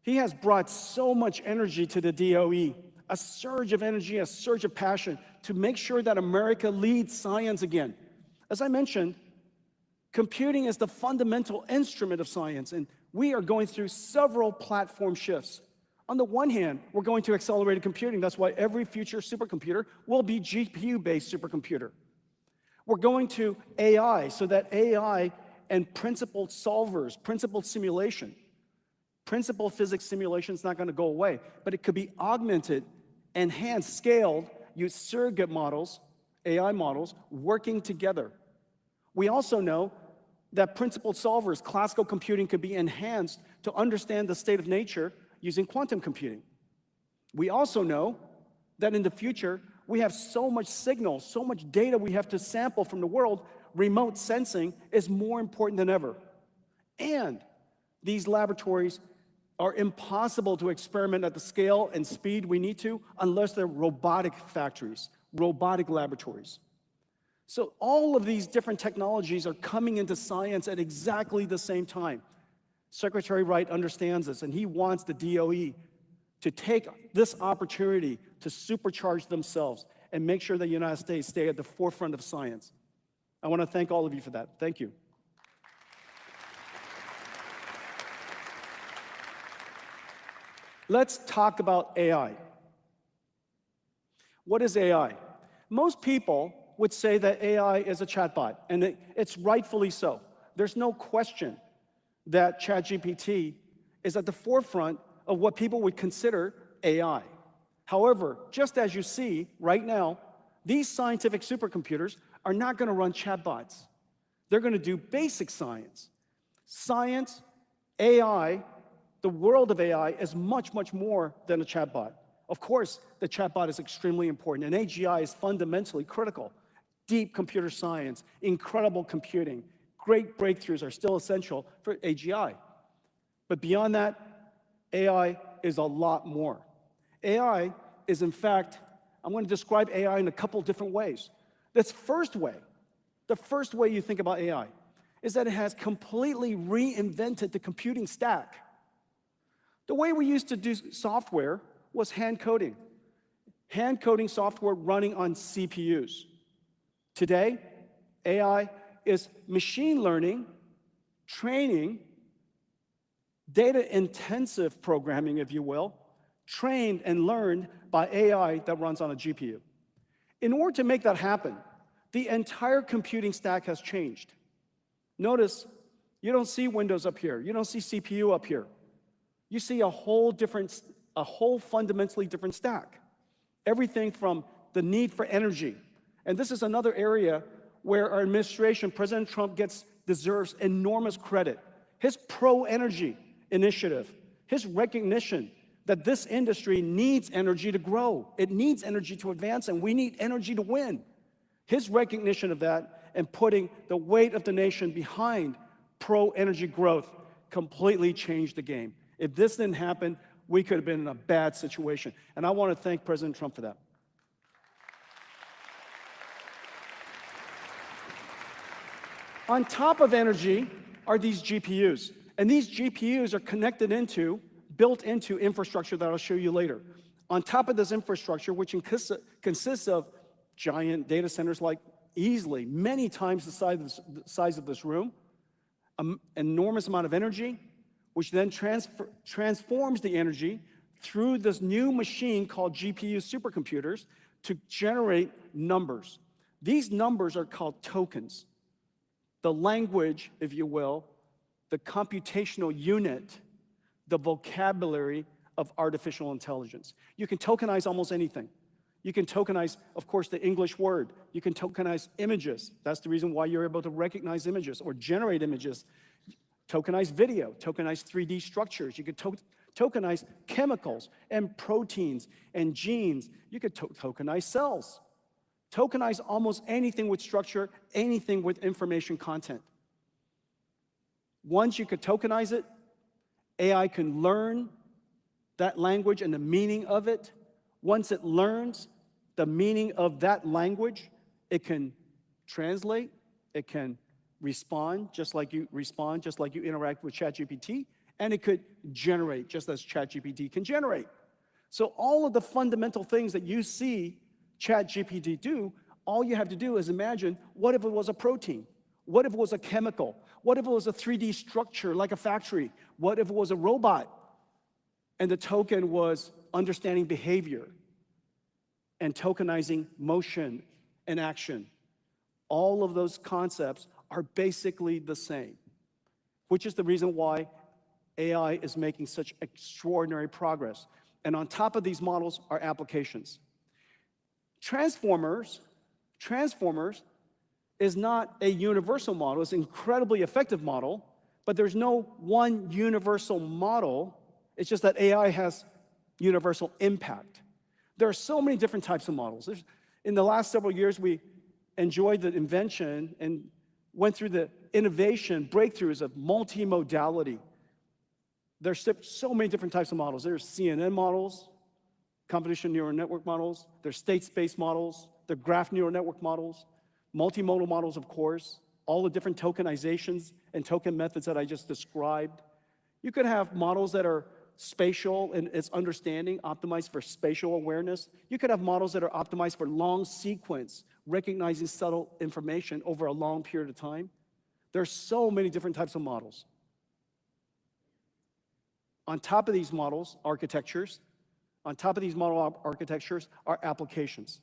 Speaker 15: He has brought so much energy to the DOE, a surge of energy, a surge of passion to make sure that America leads science again. As I mentioned, computing is the fundamental instrument of science, and we are going through several platform shifts. On the one hand, we're going to accelerated computing. That's why every future supercomputer will be GPU-based supercomputer. We're going to AI, so that AI and principled solvers, principled simulation, principal physics simulation is not going to go away, but it could be augmented, enhanced, scaled, use surrogate models, AI models, working together. We also know that principled solvers, classical computing, could be enhanced to understand the state of nature using quantum computing. We also know that in the future, we have so much signal, so much data we have to sample from the world, remote sensing is more important than ever. And these laboratories are impossible to experiment at the scale and speed we need to unless they're robotic factories, robotic laboratories. So all of these different technologies are coming into science at exactly the same time. Secretary Wright understands this, and he wants the DOE to take this opportunity to supercharge themselves and make sure the United States stay at the forefront of science. I want to thank all of you for that. Thank you. Let's talk about AI. What is AI? Most people would say that AI is a chatbot, and it's rightfully so. There's no question that ChatGPT is at the forefront of what people would consider AI. However, just as you see right now, these scientific supercomputers are not going to run chatbots. They're going to do basic science. Science, AI, the world of AI is much, much more than a chatbot. Of course, the chatbot is extremely important, and AGI is fundamentally critical. Deep computer science, incredible computing, great breakthroughs are still essential for AGI. But beyond that, AI is a lot more. AI is, in fact, I'm going to describe AI in a couple different ways. The first way you think about AI is that it has completely reinvented the computing stack. The way we used to do software was hand coding software running on CPUs. Today, AI is machine learning, training, data-intensive programming, if you will, trained and learned by AI that runs on a GPU. In order to make that happen, the entire computing stack has changed. Notice, you don't see Windows up here. You don't see CPU up here. You see a whole fundamentally different stack. Everything from the need for energy. And this is another area where our administration, President Trump, deserves enormous credit. His pro-energy initiative, his recognition that this industry needs energy to grow. It needs energy to advance, and we need energy to win. His recognition of that and putting the weight of the nation behind pro-energy growth completely changed the game. If this didn't happen, we could have been in a bad situation. And I want to thank President Trump for that. On top of energy are these GPUs. And these GPUs are built into infrastructure that I'll show you later. On top of this infrastructure, which consists of giant data centers like easily many times the size of this room, an enormous amount of energy, which then transforms the energy through this new machine called GPU supercomputers to generate numbers. These numbers are called tokens. The language, if you will, the computational unit, the vocabulary of artificial intelligence. You can tokenize almost anything. You can tokenize, of course, the English word. You can tokenize images. That's the reason why you're able to recognize images or generate images. Tokenize video, tokenize 3D structures. You could tokenize chemicals and proteins and genes. You could tokenize cells. Tokenize almost anything with structure, anything with information content. Once you could tokenize it, AI can learn that language and the meaning of it. Once it learns the meaning of that language, it can translate, it can respond just like you interact with ChatGPT, and it could generate just as ChatGPT can generate. So all of the fundamental things that you see ChatGPT do, all you have to do is imagine, what if it was a protein? What if it was a chemical? What if it was a 3D structure like a factory? What if it was a robot? And the token was understanding behavior and tokenizing motion and action. All of those concepts are basically the same, which is the reason why AI is making such extraordinary progress. And on top of these models are applications. Transformers is not a universal model. It's an incredibly effective model, but there's no one universal model. It's just that AI has universal impact. There are so many different types of models. In the last several years, we enjoyed the invention and went through the innovation breakthroughs of multimodality. There's so many different types of models. There's CNN models, convolutional neural network models. There's state space models. There's graph neural network models, multimodal models, of course, all the different tokenizations and token methods that I just described. You could have models that are spatial in its understanding, optimized for spatial awareness. You could have models that are optimized for long sequence, recognizing subtle information over a long period of time. There's so many different types of models. On top of these models, architectures, on top of these model architectures are applications.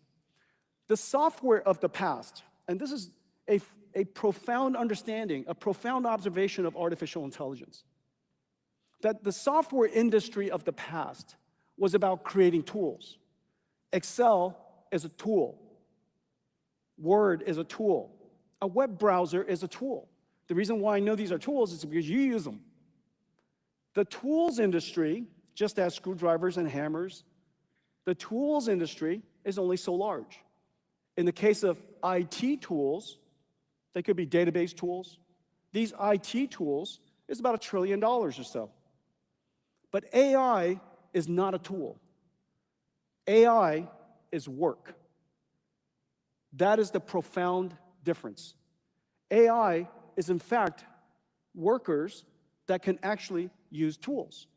Speaker 15: The software of the past, and this is a profound understanding, a profound observation of artificial intelligence, that the software industry of the past was about creating tools. Excel is a tool. Word is a tool. A web browser is a tool. The reason why I know these are tools is because you use them. The tools industry, just as screwdrivers and hammers, the tools industry is only so large. In the case of IT tools, they could be database tools. These IT tools is about $1 trillion or so. But AI is not a tool. AI is work. That is the profound difference. AI is, in fact, workers that can actually use tools.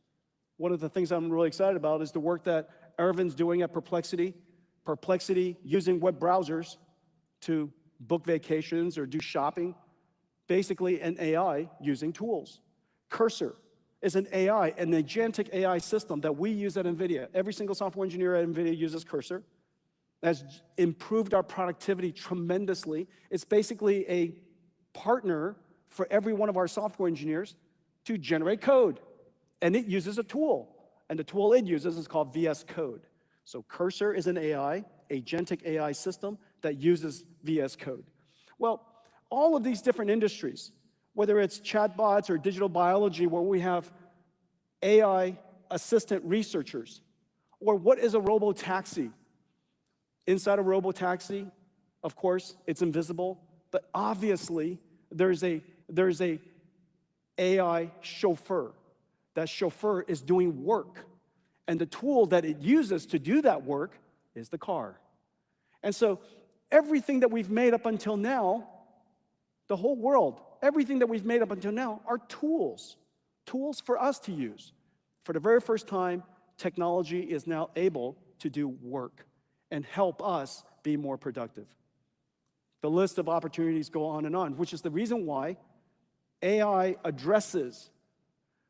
Speaker 15: One of the things I'm really excited about is the work that Reuben's doing at Perplexity. Perplexity using web browsers to book vacations or do shopping. Basically, an AI using tools. Cursor is an AI, an agentic AI system that we use at NVIDIA. Every single software engineer at NVIDIA uses Cursor. Has improved our productivity tremendously. It's basically a partner for every one of our software engineers to generate code. And it uses a tool. And the tool it uses is called VS Code. So Cursor is an AI, agentic AI system that uses VS Code. Well, all of these different industries, whether it's chatbots or digital biology, where we have AI assistant researchers, or what is a robotaxi? Inside a robotaxi, of course, it's invisible, but obviously there's a AI chauffeur. That chauffeur is doing work, and the tool that it uses to do that work is the car. And so everything that we've made up until now, the whole world, everything that we've made up until now are tools for us to use. For the very first time, technology is now able to do work and help us be more productive. The list of opportunities go on, which is the reason why AI addresses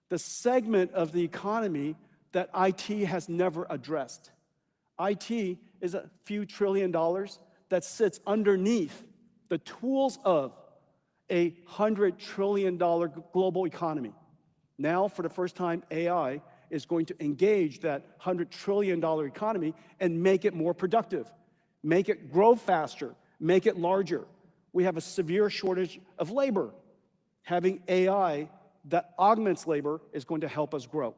Speaker 15: the segment of the economy that IT has never addressed. IT is a few $1 trillion that sits underneath the tools of a $100 trillion global economy. Now, for the first time, AI is going to engage that $100 trillion economy and make it more productive, make it grow faster, make it larger. We have a severe shortage of labor. Having AI that augments labor is going to help us grow.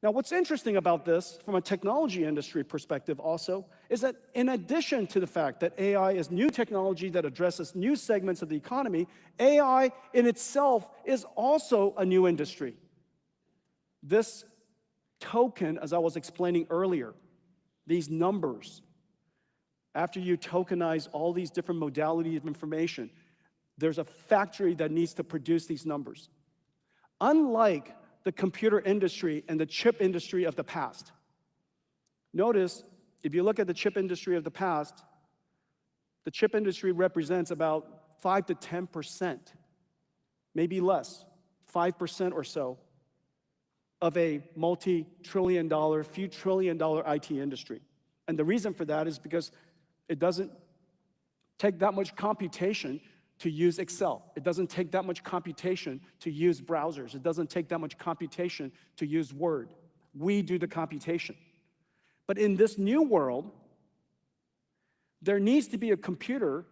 Speaker 15: Now, what's interesting about this from a technology industry perspective also is that in addition to the fact that AI is new technology that addresses new segments of the economy, AI in itself is also a new industry. This token, as I was explaining earlier, these numbers, after you tokenize all these different modalities of information, There's a factory that needs to produce these numbers. Unlike the computer industry and the chip industry of the past. Notice, if you look at the chip industry of the past, the chip industry represents about 5 to 10%, maybe less, 5% or so, of a multi-trillion dollar, few trillion dollar IT industry. And the reason for that is because it doesn't take that much computation to use Excel. It doesn't take that much computation to use browsers. It doesn't take that much computation to use Word. We do the computation. But in this new world, there needs to be a computer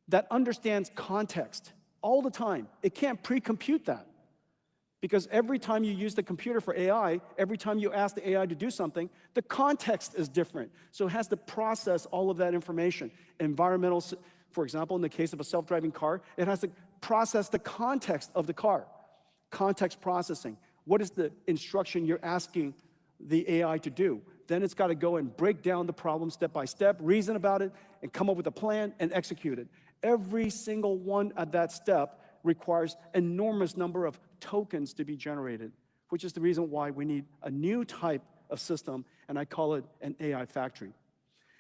Speaker 15: that understands context all the time. It can't pre-compute that. Because every time you use the computer for AI, every time you ask the AI to do something, the context is different. So it has to process all of that information. Environmental, for example, in the case of a self-driving car, it has to process the context of the car. Context processing. What is the instruction you're asking the AI to do? Then it's got to go and break down the problem step by step, reason about it, and come up with a plan and execute it. Every single one at that step requires enormous number of tokens to be generated, which is the reason why we need a new type of system, and I call it an AI factory.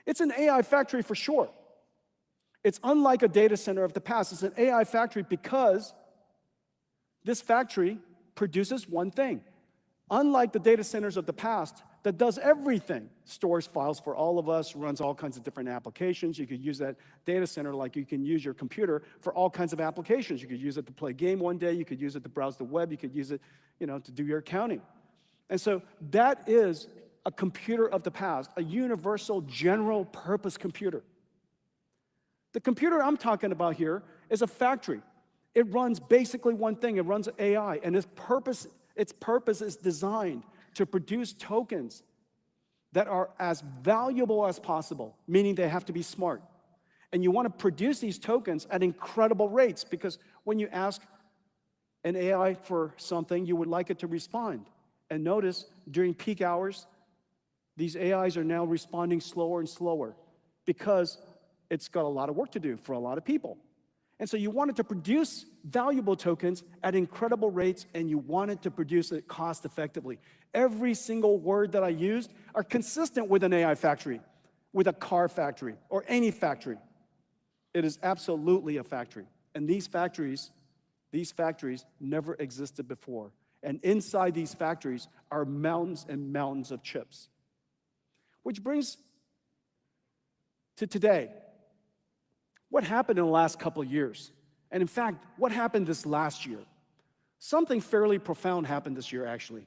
Speaker 15: It's an AI factory for sure. It's unlike a data center of the past. It's an AI factory because this factory produces one thing. Unlike the data centers of the past that does everything, stores files for all of us, runs all kinds of different applications. You could use that data center like you can use your computer for all kinds of applications. You could use it to play a game one day. You could use it to browse the web. You could use it, to do your accounting. And so that is a computer of the past, a universal general purpose computer. The computer I'm talking about here is a factory. It runs basically one thing. It runs AI, and its purpose is designed to produce tokens that are as valuable as possible, meaning they have to be smart. And you want to produce these tokens at incredible rates, because when you ask an AI for something, you would like it to respond. And notice, during peak hours, these AIs are now responding slower and slower because it's got a lot of work to do for a lot of people. And so you wanted to produce valuable tokens at incredible rates, and you wanted to produce it cost effectively. Every single word that I used are consistent with an AI factory, with a car factory, or any factory. It is absolutely a factory. And these factories never existed before. And inside these factories are mountains and mountains of chips. Which brings to today. What happened in the last couple of years? And in fact, what happened this last year? Something fairly profound happened this year, actually.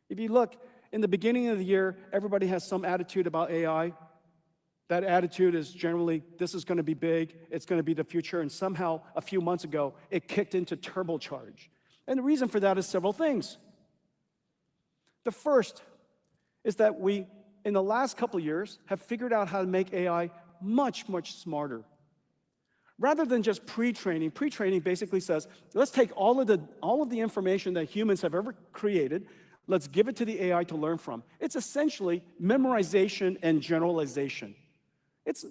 Speaker 15: If you look, in the beginning of the year, everybody has some attitude about AI. That attitude is generally, this is going to be big, it's going to be the future, and somehow, a few months ago, it kicked into turbocharge. And the reason for that is several things. The first is that we, in the last couple of years, have figured out how to make AI much, much smarter. Rather than just pre-training basically says, let's take all of the information that humans have ever created, let's give it to the AI to learn from. It's essentially memorization and generalization. It's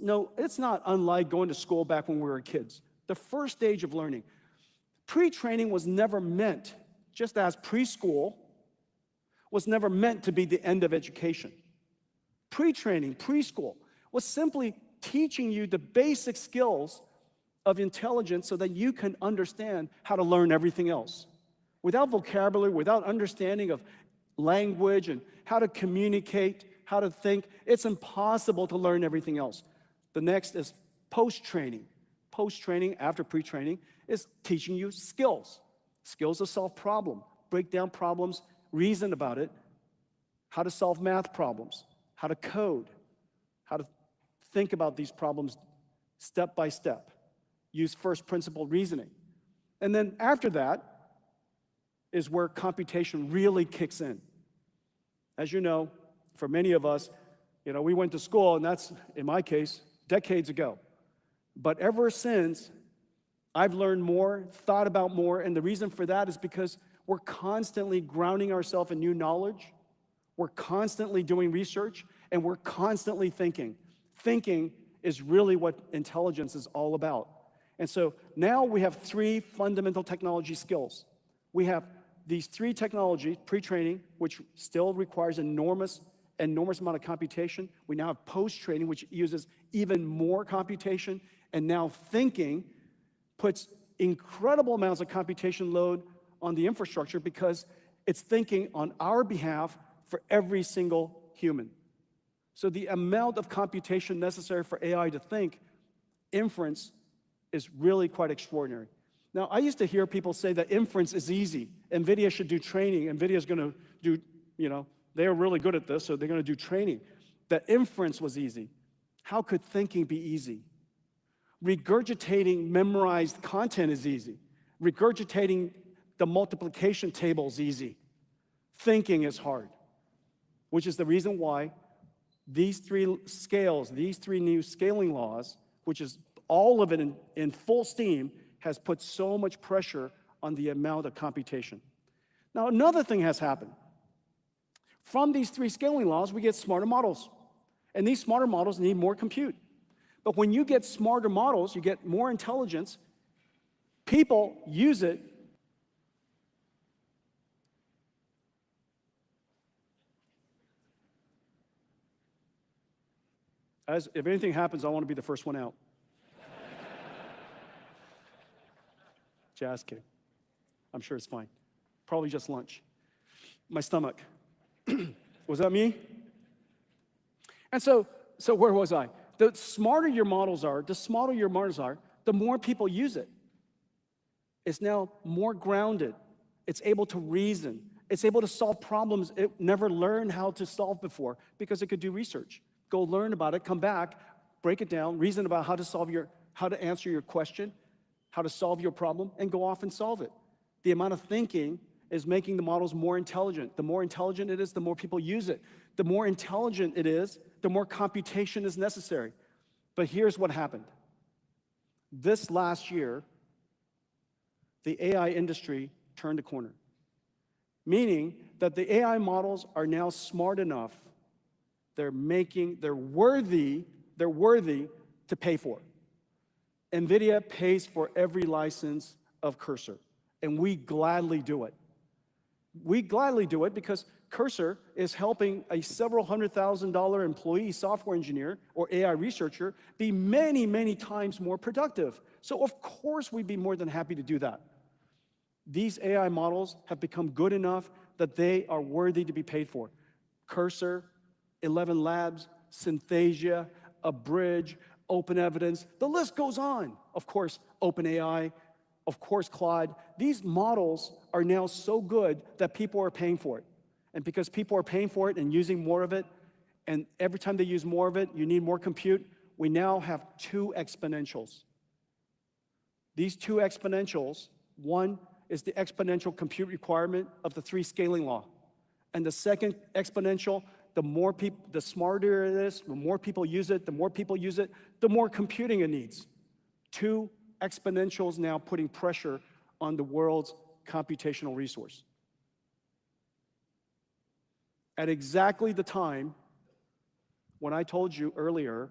Speaker 15: not unlike going to school back when we were kids. The first stage of learning. Pre-training was never meant, just as preschool was never meant to be the end of education. Pre-training, preschool, was simply teaching you the basic skills of intelligence so that you can understand how to learn everything else. Without vocabulary, without understanding of language and how to communicate, how to think, it's impossible to learn everything else. The next is post-training. Post-training, after pre-training, is teaching you skills. Skills to solve problems, break down problems, reason about it, how to solve math problems, how to code, how to think about these problems step by step. Use first principle reasoning. And then after that is where computation really kicks in. As you know, for many of us, we went to school, and that's, in my case, decades ago. But ever since, I've learned more, thought about more, and the reason for that is because we're constantly grounding ourselves in new knowledge, we're constantly doing research, and we're constantly thinking. Thinking is really what intelligence is all about. And so now we have three fundamental technology skills. We have these three technologies, pre-training, which still requires enormous amount of computation. We now have post-training, which uses even more computation. And now thinking puts incredible amounts of computation load on the infrastructure because it's thinking on our behalf for every single human. So the amount of computation necessary for AI to think, inference, is really quite extraordinary. Now, I used to hear people say that inference is easy. NVIDIA should do training. NVIDIA is going to do, they're really good at this, so they're going to do training. That inference was easy. How could thinking be easy? Regurgitating memorized content is easy. Regurgitating the multiplication table is easy. Thinking is hard, which is the reason why these three scales, these three new scaling laws, which is all of it in full steam, has put so much pressure on the amount of computation. Now, another thing has happened. From these three scaling laws, we get smarter models. And these smarter models need more compute. But when you get smarter models, you get more intelligence, people use it. If anything happens, I want to be the first one out. Just kidding. I'm sure it's fine. Probably just lunch. My stomach. Was that me? And so where was I? The smarter your models are, the more people use it. It's now more grounded. It's able to reason. It's able to solve problems it never learned how to solve before because it could do research. Go learn about it, come back, break it down, reason about how to answer your question, how to solve your problem, and go off and solve it. The amount of thinking is making the models more intelligent. The more intelligent it is, the more people use it. The more intelligent it is, the more computation is necessary. But here's what happened. This last year, the AI industry turned a corner, meaning that the AI models are now smart enough, they're worthy to pay for. NVIDIA pays for every license of Cursor, and we gladly do it. We gladly do it because Cursor is helping a several $100,000 employee software engineer or AI researcher be many, many times more productive. So of course we'd be more than happy to do that. These AI models have become good enough that they are worthy to be paid for. Cursor, 11 Labs, Synthesia, Abridge, Open Evidence, the list goes on. Of course, OpenAI, of course, Claude. These models are now so good that people are paying for it. And because people are paying for it and using more of it, and every time they use more of it, you need more compute, we now have two exponentials. These two exponentials, one is the exponential compute requirement of the three scaling law. And the second exponential, the smarter it is, the more people use it, the more computing it needs. Two exponentials now putting pressure on the world's computational resource. At exactly the time when I told you earlier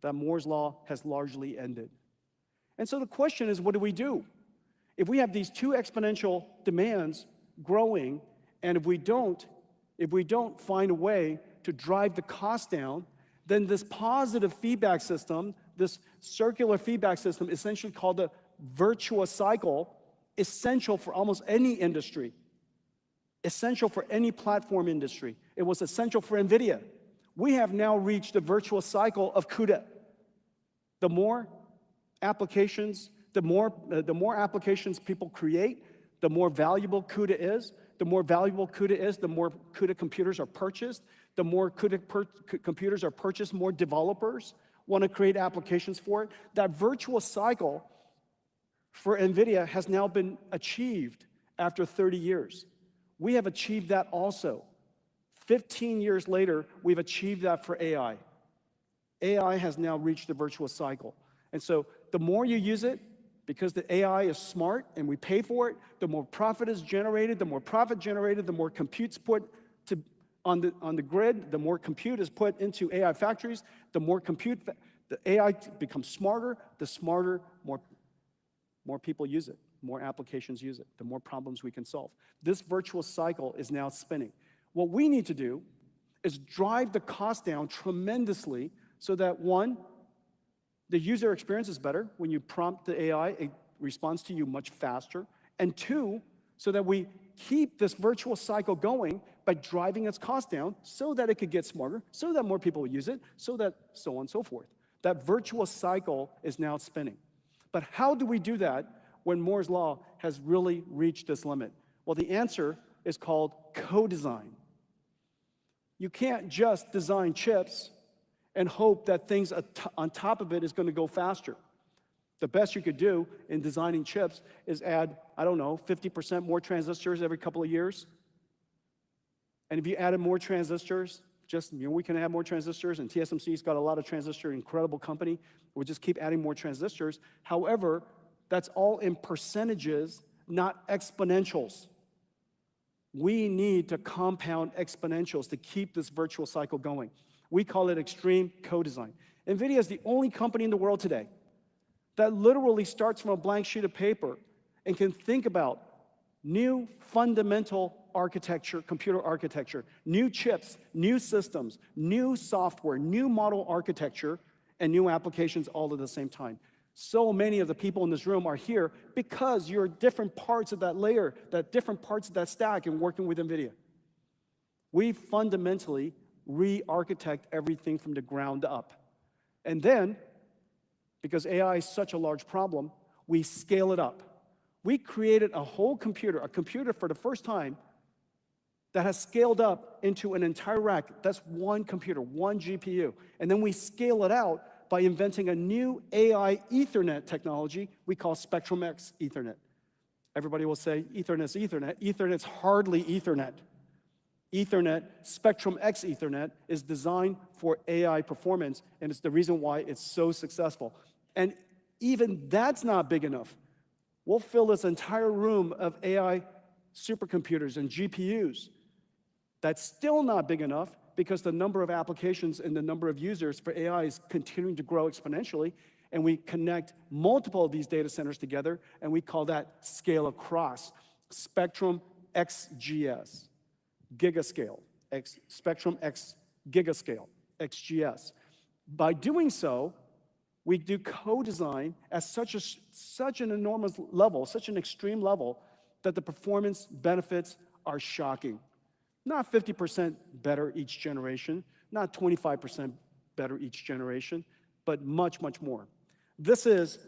Speaker 15: that Moore's Law has largely ended. And so the question is, what do we do? If we have these two exponential demands growing, and if we don't find a way to drive the cost down, then this positive feedback system, this circular feedback system, essentially called the virtuous cycle, essential for almost any industry, essential for any platform industry. It was essential for NVIDIA. We have now reached the virtuous cycle of CUDA. The more applications people create, the more valuable CUDA is. The more valuable CUDA is, the more CUDA computers are purchased. The more CUDA computers are purchased, more developers want to create applications for it. That virtuous cycle for NVIDIA has now been achieved after 30 years. We have achieved that also. 15 years later, we've achieved that for AI. AI has now reached the virtuous cycle. And so the more you use it, because the AI is smart and we pay for it, the more profit is generated, the more compute's put on the grid, the more compute is put into AI factories, the more the AI becomes smarter, the smarter, more more people use it, more applications use it, the more problems we can solve. This virtual cycle is now spinning. What we need to do is drive the cost down tremendously so that, one, the user experience is better. When you prompt the AI, it responds to you much faster. And two, so that we keep this virtual cycle going by driving its cost down so that it could get smarter, so that more people will use it, so that so on and so forth. That virtual cycle is now spinning. But how do we do that when Moore's law has really reached this limit? Well, the answer is called co-design. You can't just design chips and hope that things on top of it is going to go faster. The best you could do in designing chips is add, I don't know, 50% more transistors every couple of years. And if you added more transistors, we can add more transistors, and TSMC's got a lot of transistor, incredible company. We'll just keep adding more transistors. However, that's all in percentages, not exponentials. We need to compound exponentials to keep this virtual cycle going. We call it extreme co-design. NVIDIA is the only company in the world today that literally starts from a blank sheet of paper and can think about new fundamental architecture, computer architecture, new chips, new systems, new software, new model architecture, and new applications all at the same time. So many of the people in this room are here because you're different parts of that layer, different parts of that stack and working with NVIDIA. We fundamentally re-architect everything from the ground up. And then, because AI is such a large problem, we scale it up. We created a whole computer, a computer for the first time that has scaled up into an entire rack. That's one computer, one GPU. And then we scale it out by inventing a new AI Ethernet technology we call Spectrum-X Ethernet. Everybody will say Ethernet's Ethernet. Ethernet's hardly Ethernet. Ethernet, Spectrum-X Ethernet, is designed for AI performance, and it's the reason why it's so successful. And even that's not big enough. We'll fill this entire room of AI supercomputers and GPUs. That's still not big enough because the number of applications and the number of users for AI is continuing to grow exponentially, and we connect multiple of these data centers together, and we call that scale across. Spectrum XGS, gigascale, Spectrum X gigascale, XGS. By doing so, we do co-design at such an enormous level, such an extreme level, that the performance benefits are shocking. Not 50% better each generation, not 25% better each generation, but much, much more. This is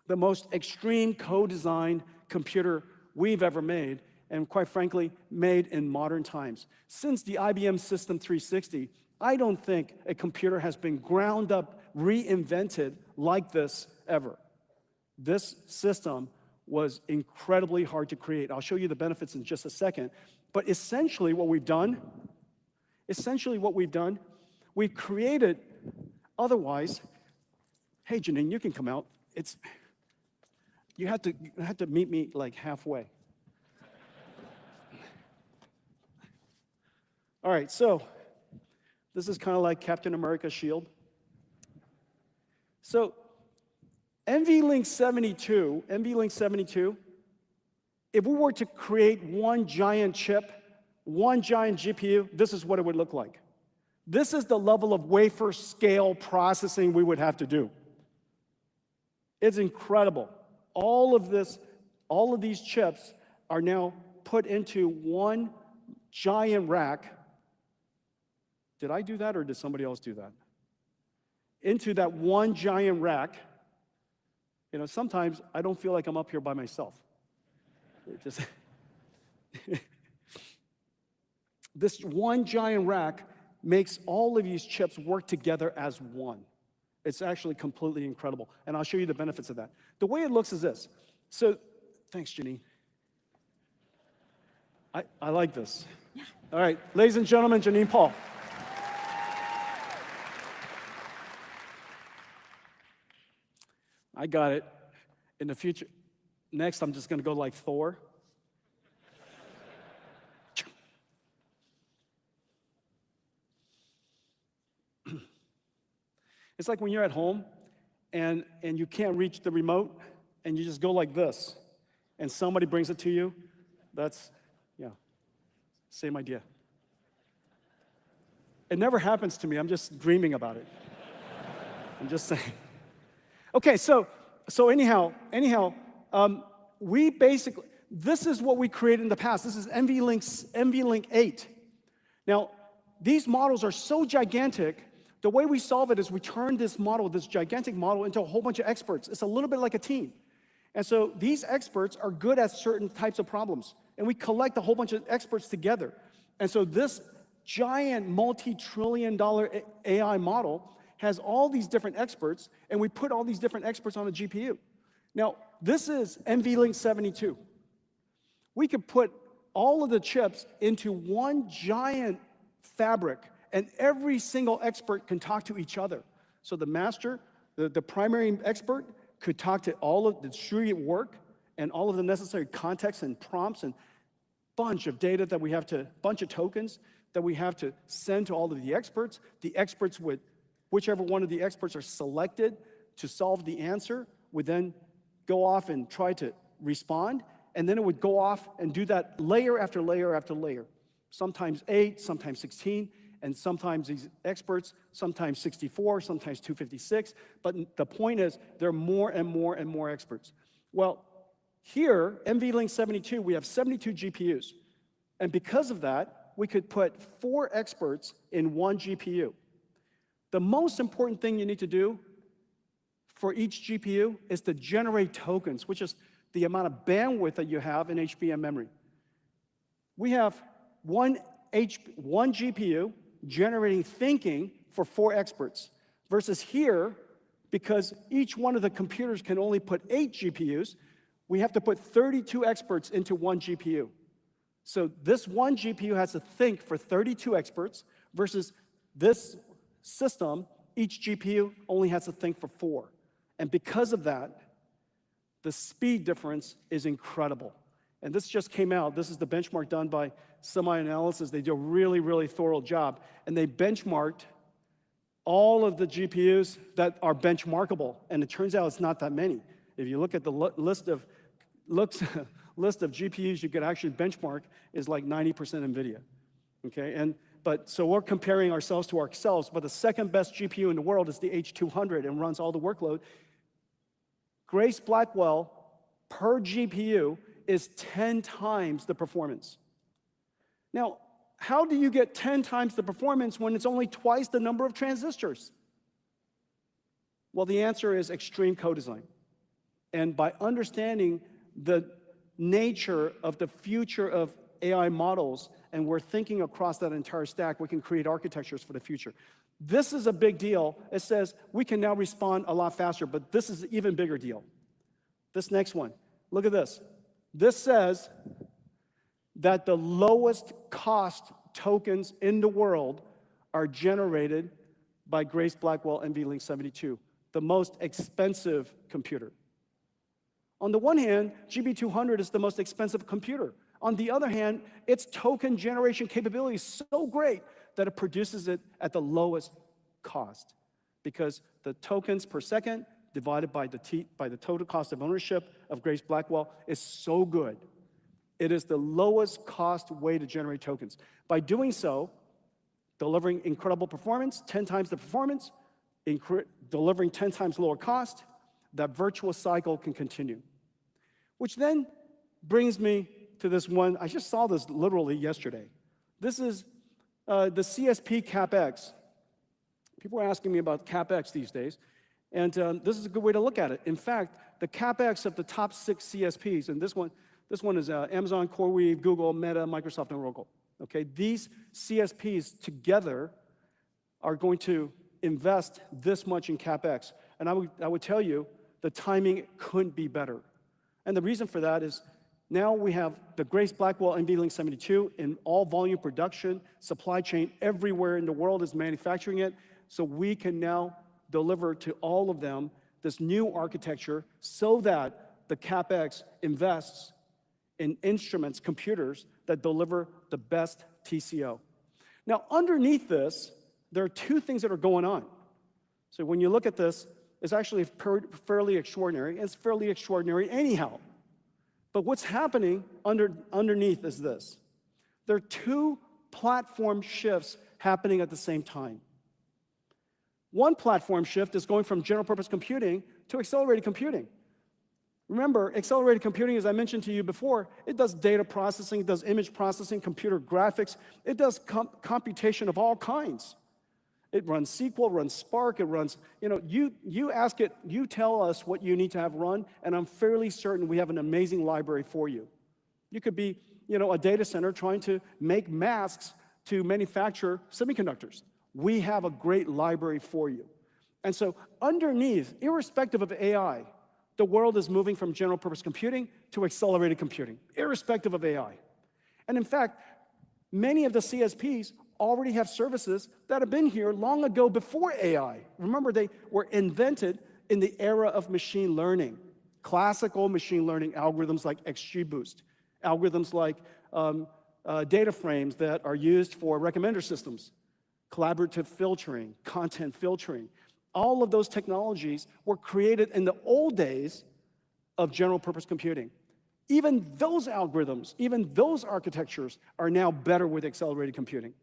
Speaker 15: the most extreme co-designed computer we've ever made, and quite frankly, made in modern times. Since the IBM System 360, I don't think a computer has been ground up, reinvented like this ever. This system was incredibly hard to create. I'll show you the benefits in just a second. But essentially what we've done, we've created, otherwise, hey Janine, you can come out. You have to meet me like halfway. All right, so this is kind of like Captain America's shield. So NVLink 72, if we were to create one giant chip, one giant GPU, this is what it would look like. This is the level of wafer scale processing we would have to do. It's incredible. All of these chips are now put into one giant rack. Did I do that or did somebody else do that? Into that one giant rack. You know, sometimes I don't feel like I'm up here by myself. This one giant rack makes all of these chips work together as one. It's actually completely incredible, and I'll show you the benefits of that. The way it looks is this. So, thanks, Janine. I like this. Yeah. All right, ladies and gentlemen, Janine Paul. I got it. In the future, next I'm just going to go like Thor. It's like when you're at home and you can't reach the remote, and you just go like this, and somebody brings it to you, that's, yeah, same idea. It never happens to me. I'm just dreaming about it. I'm just saying. Okay, so anyhow, we basically, this is what we created in the past. This is NVLink 8. Now, these models are so gigantic, the way we solve it is we turn this model, this gigantic model, into a whole bunch of experts. It's a little bit like a team. And so these experts are good at certain types of problems. And we collect a whole bunch of experts together. And so this giant multi-trillion-dollar AI model has all these different experts, and we put all these different experts on a GPU. Now, this is NVLink 72. We could put all of the chips into one giant fabric, and every single expert can talk to each other. So the master, the primary expert, could talk to all of the distributed work and all of the necessary context and prompts and bunch of data that we have to, bunch of tokens that we have to send to all of the experts. The experts would, whichever one of the experts are selected to solve the answer, would then go off and try to respond, and then it would go off and do that layer after layer after layer. Sometimes 8, sometimes 16, and sometimes these experts, sometimes 64, sometimes 256. But the point is, there are more and more and more experts. Well, here, NVLink 72, we have 72 GPUs. And because of that, we could put 4 experts in one GPU. The most important thing you need to do for each GPU is to generate tokens, which is the amount of bandwidth that you have in HBM memory. We have one GPU generating thinking for 4 experts, versus here, because each one of the computers can only put 8 GPUs, we have to put 32 experts into one GPU. So this one GPU has to think for 32 experts, versus this system, each GPU only has to think for 4. And because of that, the speed difference is incredible. And this just came out. This is the benchmark done by SemiAnalysis. They do a really, really thorough job. And they benchmarked all of the GPUs that are benchmarkable. And it turns out it's not that many. If you look at the list of GPUs you could actually benchmark, is like 90% NVIDIA. Okay? So we're comparing ourselves to ourselves, but the second best GPU in the world is the H200 and runs all the workload. Grace Blackwell per GPU is 10 times the performance. Now, how do you get 10 times the performance when it's only twice the number of transistors? Well, the answer is extreme co-design. And by understanding the nature of the future of AI models, and we're thinking across that entire stack, we can create architectures for the future. This is a big deal. It says we can now respond a lot faster, but this is an even bigger deal. This next one, look at this. This says that the lowest cost tokens in the world are generated by Grace Blackwell NVLink 72, the most expensive computer. On the one hand, GB200 is the most expensive computer. On the other hand, its token generation capability is so great that it produces it at the lowest cost, because the tokens per second divided by the total cost of ownership of Grace Blackwell is so good. It is the lowest cost way to generate tokens. By doing so, delivering incredible performance, 10 times the performance, delivering 10 times lower cost, that virtuous cycle can continue. Which then brings me to this one. I just saw this literally yesterday. This is the CSP CAPEX. People are asking me about CAPEX these days, and this is a good way to look at it. In fact, the CAPEX of the top 6 CSPs, and this one is Amazon, CoreWeave, Google, Meta, Microsoft, and Oracle. Okay, these CSPs together are going to invest this much in CAPEX, and I would tell you the timing couldn't be better. And the reason for that is now we have the Grace Blackwell NVLink 72 in all volume production, supply chain everywhere in the world is manufacturing it, so we can now deliver to all of them this new architecture so that the CAPEX invests in instruments, computers, that deliver the best TCO. Now, underneath this, there are 2 things that are going on. So when you look at this, is actually fairly extraordinary. It's fairly extraordinary anyhow. But what's happening underneath is this. There are two platform shifts happening at the same time. One platform shift is going from general purpose computing to accelerated computing. Remember, accelerated computing, as I mentioned to you before, it does data processing, it does image processing, computer graphics, it does computation of all kinds. It runs SQL, runs Spark, it runs, you ask it, you tell us what you need to have run, and I'm fairly certain we have an amazing library for you. You could be, a data center trying to make masks to manufacture semiconductors. We have a great library for you. And so underneath, irrespective of AI, the world is moving from general purpose computing to accelerated computing, irrespective of AI. And in fact, many of the CSPs already have services that have been here long ago before AI. Remember, they were invented in the era of machine learning. Classical machine learning algorithms like XGBoost, algorithms like data frames that are used for recommender systems, collaborative filtering, content filtering. All of those technologies were created in the old days of general purpose computing. Even those algorithms, even those architectures are now better with accelerated computing.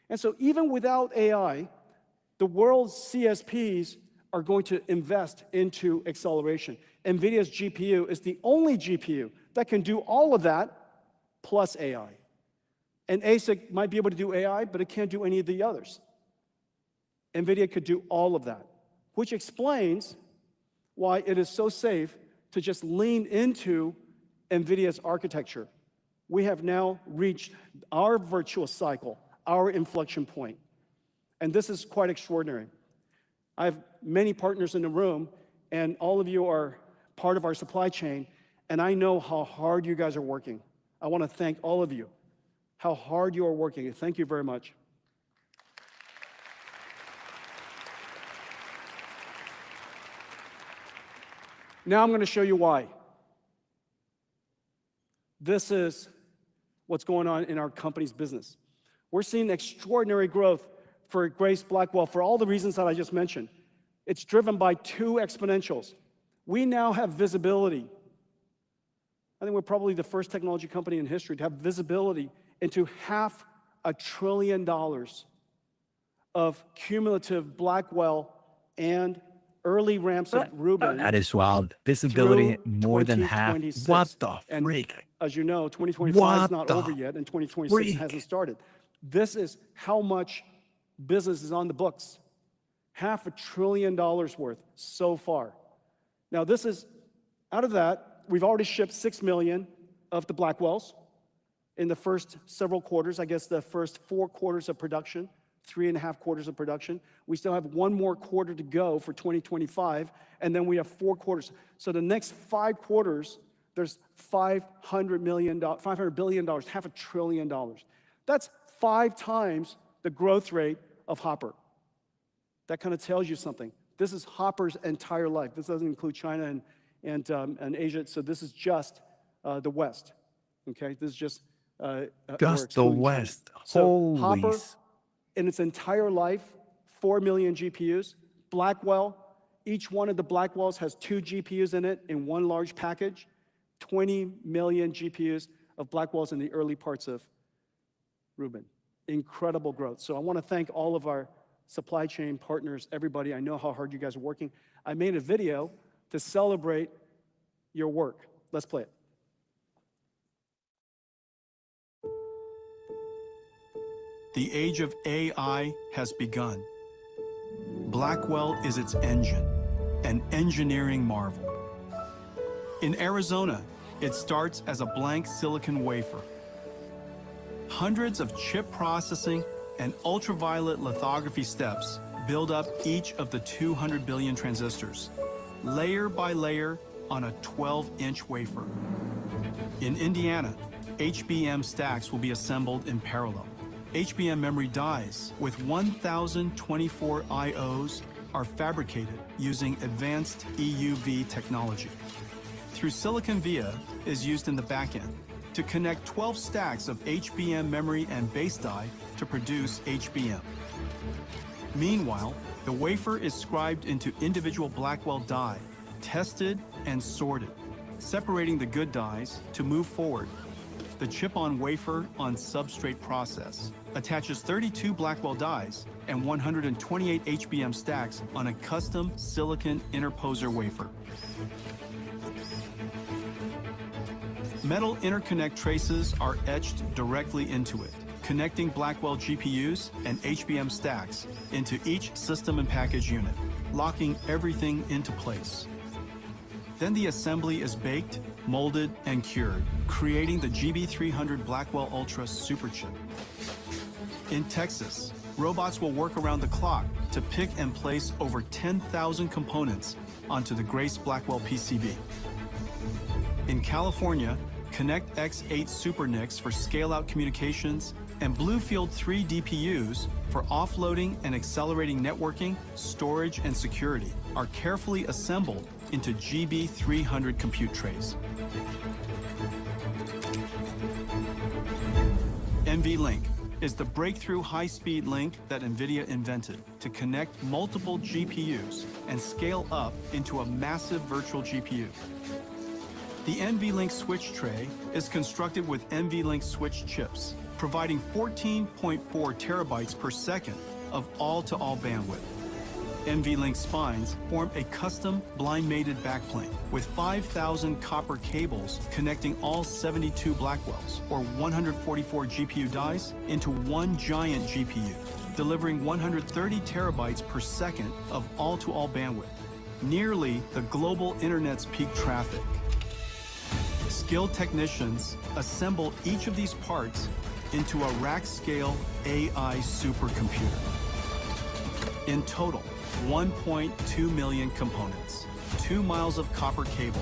Speaker 15: And so even without AI, the world's CSPs are going to invest into acceleration. NVIDIA's GPU is the only GPU that can do all of that plus AI. And ASIC might be able to do AI, but it can't do any of the others. NVIDIA could do all of that, which explains why it is so safe to just lean into NVIDIA's architecture. We have now reached our virtuous cycle, our inflection point. And this is quite extraordinary. I have many partners in the room, and all of you are part of our supply chain, and I know how hard you guys are working. I want to thank all of you, how hard you are working. Thank you very much. Now I'm going to show you why. This is what's going on in our company's business. We're seeing extraordinary growth for Grace Blackwell for all the reasons that I just mentioned. It's driven by two exponentials. We now have visibility. I think we're probably the first technology company in history to have visibility into $500 billion of cumulative Blackwell and early ramps of Reuben.
Speaker 1: That is wild. Visibility more than half. What the freak?
Speaker 15: And as you know, 2025 is not over yet, and 2026 hasn't started. This is how much business is on the books. $500 billion worth so far. Now this is, out of that, we've already shipped 6 million of the Blackwells in the first several quarters, I guess the first 4 quarters of production, 3.5 quarters of production. We still have 1 more quarter to go for 2025, and then we have 4 quarters. So the next 5 quarters, there's $500 billion, $500 billion. That's 5 times the growth rate of Hopper. That kind of tells you something. This is Hopper's entire life. This doesn't include China and Asia, so this is just the West. Okay, this is just
Speaker 1: the West.
Speaker 15: So Hopper, in its entire life, 4 million GPUs. Blackwell, each one of the Blackwells has 2 GPUs in it in one large package. 20 million GPUs of Blackwells in the early parts of Reuben. Incredible growth. So I want to thank all of our supply chain partners, everybody. I know how hard you guys are working. I made a video to celebrate your work. Let's play it.
Speaker 6: The age of AI has begun. Blackwell is its engine, an engineering marvel. In Arizona, it starts as a blank silicon wafer. Hundreds of chip processing and ultraviolet lithography steps build up each of the 200 billion transistors, layer by layer on a 12-inch wafer. In Indiana, HBM stacks will be assembled in parallel. HBM memory dies with 1,024 IOs are fabricated using advanced EUV technology. Through silicon via is used in the backend to connect 12 stacks of HBM memory and base die to produce HBM. Meanwhile, The wafer is scribed into individual Blackwell die, tested and sorted, separating the good dies to move forward. The chip-on-wafer on substrate process attaches 32 Blackwell dies and 128 HBM stacks on a custom silicon interposer wafer. Metal interconnect traces are etched directly into it, connecting Blackwell GPUs and HBM stacks into each system and package unit, locking everything into place. Then the assembly is baked, molded, and cured, creating the GB300 Blackwell Ultra superchip. In Texas, robots will work around the clock to pick and place over 10,000 components onto the Grace Blackwell PCB. In California, Connect X8 Super NICs for scale-out communications and Bluefield 3 DPUs for offloading and accelerating networking, storage, and security are carefully assembled into GB300 compute trays. NVLink is the breakthrough high-speed link that NVIDIA invented to connect multiple GPUs and scale up into a massive virtual GPU. The NVLink switch tray is constructed with NVLink switch chips, providing 14.4 terabytes per second of all-to-all bandwidth. NVLink spines form a custom blind-mated backplane with 5,000 copper cables connecting all 72 Blackwells, or 144 GPU dies, into one giant GPU, delivering 130 terabytes per second of all-to-all bandwidth, nearly the global internet's peak traffic. Skilled technicians assemble each of these parts into a rack-scale AI supercomputer. In total, 1.2 million components, 2 miles of copper cable,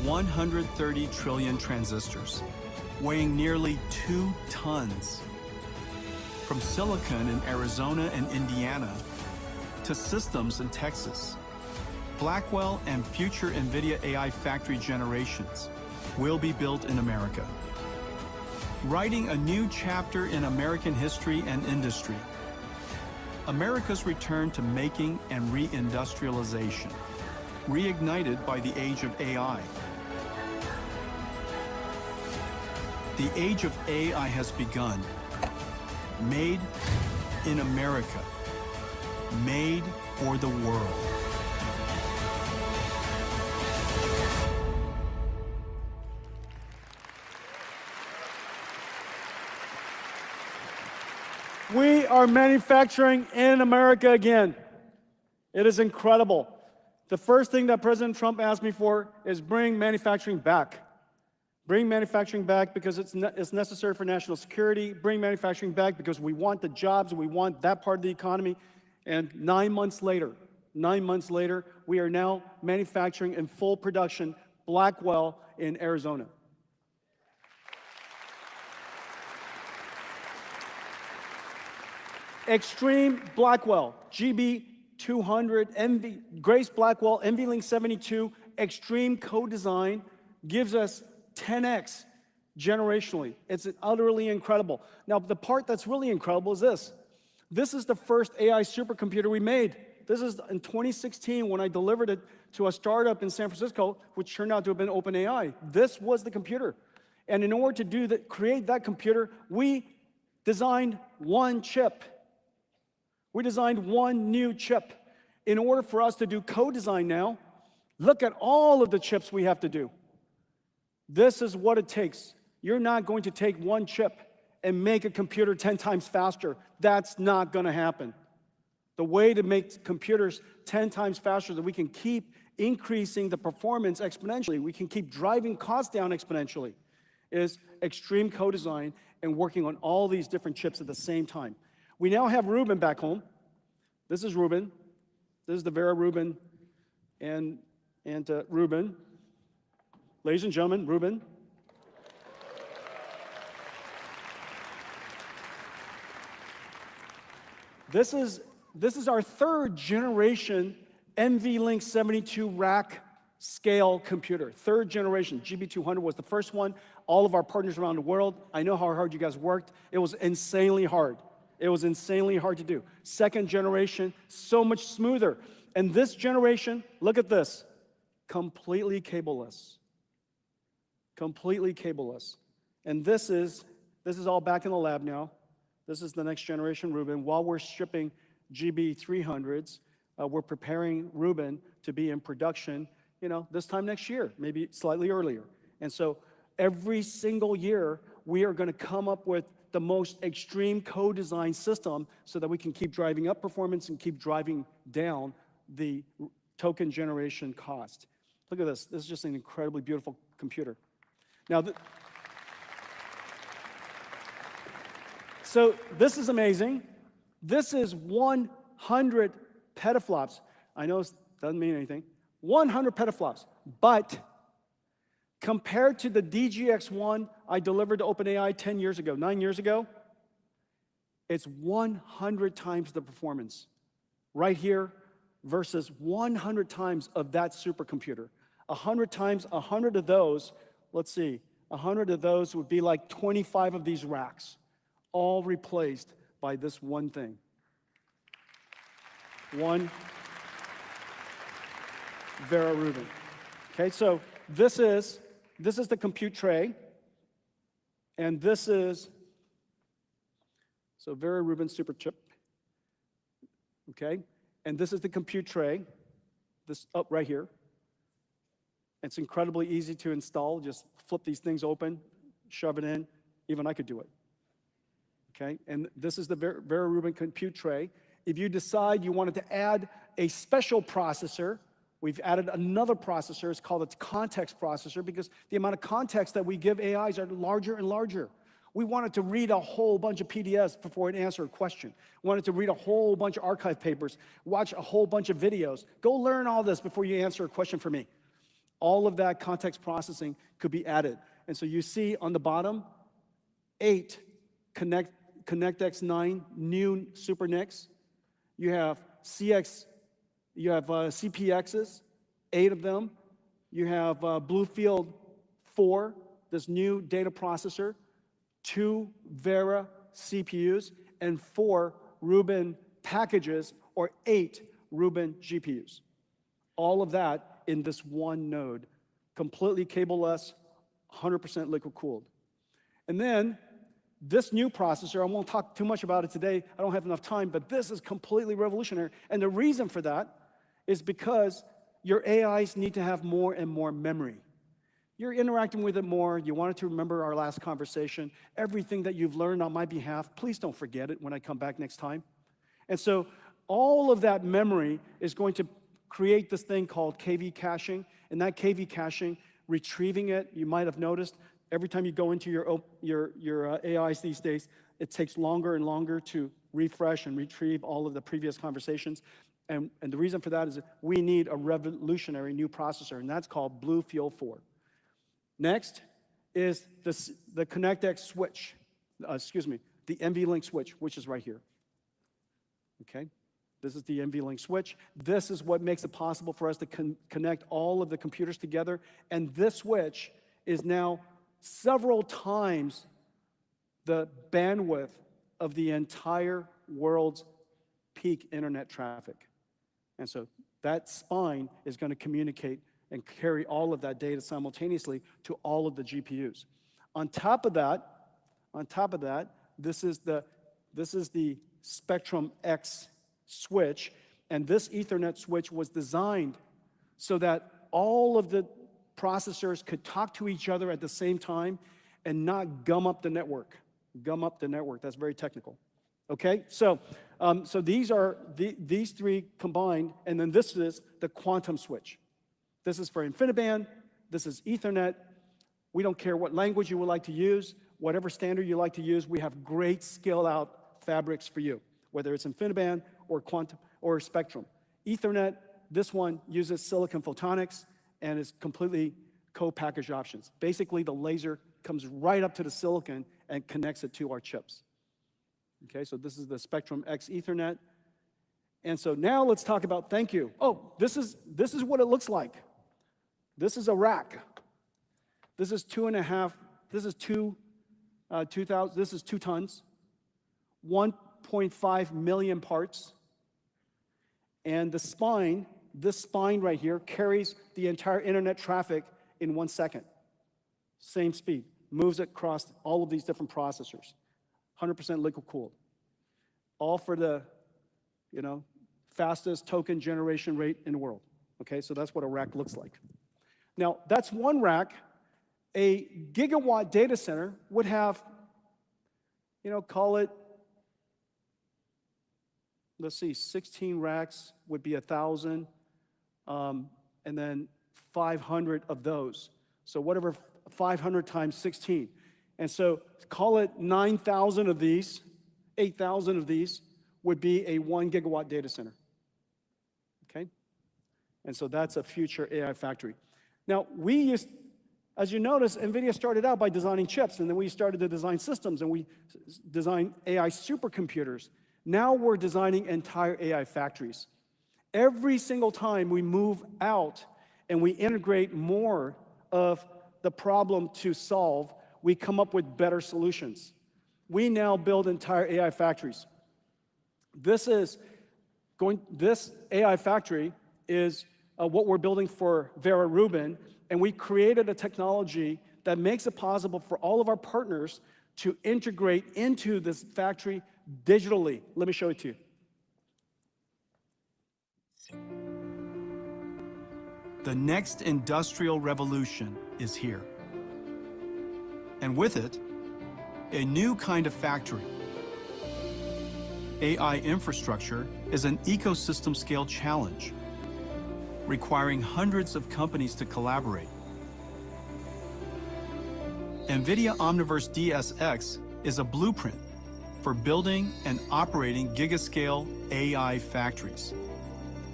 Speaker 6: 130 trillion transistors, weighing nearly 2 tons. From silicon in Arizona and Indiana to systems in Texas, Blackwell and future NVIDIA AI factory generations will be built in America. Writing a new chapter in American history and industry, America's return to making and reindustrialization, reignited by the age of AI. The age of AI has begun. Made in America. Made for the world.
Speaker 15: We are manufacturing in America again. It is incredible. The first thing that President Trump asked me for is bring manufacturing back. Bring manufacturing back because it's necessary for national security. Bring manufacturing back because we want the jobs, we want that part of the economy. And 9 months later, we are now manufacturing in full production Blackwell in Arizona. Extreme Blackwell, GB200, Grace Blackwell, NVLink 72, Extreme co-design gives us 10x generationally. It's utterly incredible. Now, the part that's really incredible is this. This is the first AI supercomputer we made. This is in 2016 when I delivered it to a startup in San Francisco, which turned out to have been OpenAI. This was the computer. And in order to create that computer, we designed one chip. We designed one new chip. In order for us to do co-design now, look at all of the chips we have to do. This is what it takes. You're not going to take one chip and make a computer 10 times faster. That's not going to happen. The way to make computers 10 times faster, that we can keep increasing the performance exponentially, we can keep driving costs down exponentially, is extreme co-design and working on all these different chips at the same time. We now have Reuben back home. This is Reuben. This is the Vera Reuben and Reuben. Ladies and gentlemen, Reuben. This is our third generation NVLink 72 rack scale computer. Third generation. GB200 was the first one. All of our partners around the world, I know how hard you guys worked. It was insanely hard. It was insanely hard to do. Second generation, so much smoother. And this generation, look at this, completely cableless. Completely cableless. And this is all back in the lab now. This is the next generation Reuben. While we're shipping GB300s, we're preparing Reuben to be in production, this time next year, maybe slightly earlier. And so every single year, we are going to come up with the most extreme co-design system so that we can keep driving up performance and keep driving down the token generation cost. Look at this. This is just an incredibly beautiful computer. Now, so this is amazing. This is 100 petaflops. I know it doesn't mean anything. 100 petaflops. But compared to the DGX1 I delivered to OpenAI 10 years ago, 9 years ago, it's 100 times the performance right here versus 100 times of that supercomputer. 100 times 100 of those, let's see, 100 of those would be like 25 of these racks, all replaced by this one thing. One Vera Rubin. Okay, so this is the compute tray, and this is, so Vera Rubin super chip, okay? And this is the compute tray, this up right here. It's incredibly easy to install. Just flip these things open, shove it in. Even I could do it, okay? And this is the Vera Rubin compute tray. If you decide you wanted to add a special processor, we've added another processor. It's called a context processor because the amount of context that we give AIs are larger and larger. We wanted to read a whole bunch of PDFs before it answered a question. We wanted to read a whole bunch of archive papers, watch a whole bunch of videos. Go learn all this before you answer a question for me. All of that context processing could be added. And so you see on the bottom, 8 ConnectX-9 new Super NICs. You have CPXs, 8 of them. You have Bluefield 4, this new data processor, 2 Vera CPUs, and 4 Reuben packages, or 8 Reuben GPUs. All of that in this one node, completely cableless, 100% liquid cooled. And then this new processor, I won't talk too much about it today, I don't have enough time, but this is completely revolutionary. And the reason for that is because your AIs need to have more and more memory. You're interacting with it more, you want it to remember our last conversation, everything that you've learned on my behalf, please don't forget it when I come back next time. And so all of that memory is going to create this thing called KV caching, and that KV caching, retrieving it, you might have noticed, every time you go into your AIs these days, it takes longer and longer to refresh and retrieve all of the previous conversations. And the reason for that is that we need a revolutionary new processor, and that's called Bluefield 4. Next is the ConnectX switch, the NVLink switch, which is right here. Okay, this is the NVLink switch. This is what makes it possible for us to connect all of the computers together, and this switch is now several times the bandwidth of the entire world's peak internet traffic. And so that spine is going to communicate and carry all of that data simultaneously to all of the GPUs. On top of that, this is the Spectrum X switch, and this Ethernet switch was designed so that all of the processors could talk to each other at the same time and not gum up the network. Gum up the network, that's very technical. Okay, so these are these three combined, and then this is the quantum switch. This is for InfiniBand, this is Ethernet. We don't care what language you would like to use, whatever standard you like to use, we have great scale-out fabrics for you, whether it's InfiniBand or quantum or Spectrum. Ethernet, this one uses silicon photonics and is completely co-packaged options. Basically, the laser comes right up to the silicon and connects it to our chips. Okay, so this is the Spectrum X Ethernet. And so now let's talk about thank you. Oh, this is what it looks like. This is a rack. This is 2.5, this is 2 tons, 1.5 2.5 million parts. And the spine, this spine right here, carries the entire internet traffic in 1 second. Same speed, moves it across all of these different processors. 100% liquid cooled. All for the, fastest token generation rate in the world. Okay, so that's what a rack looks like. Now, that's one rack. A gigawatt data center would have, call it, let's see, 16 racks would be 1,000, and then 500 of those. So whatever, 500 times 16. And so call it 9,000 of these, 8,000 of these would be a 1 gigawatt data center. Okay? And so that's a future AI factory. Now, as you notice, NVIDIA started out by designing chips, and then we started to design systems, and we designed AI supercomputers. Now we're designing entire AI factories. Every single time we move out and we integrate more of the problem to solve, we come up with better solutions. We now build entire AI factories. This AI factory is what we're building for Vera Reuben, and we created a technology that makes it possible for all of our partners to integrate into this factory digitally. Let me show it to you.
Speaker 6: The next industrial revolution is here. And with it, a new kind of factory. AI infrastructure is an ecosystem-scale challenge, requiring hundreds of companies to collaborate. NVIDIA Omniverse DSX is a blueprint for building and operating gigascale AI factories.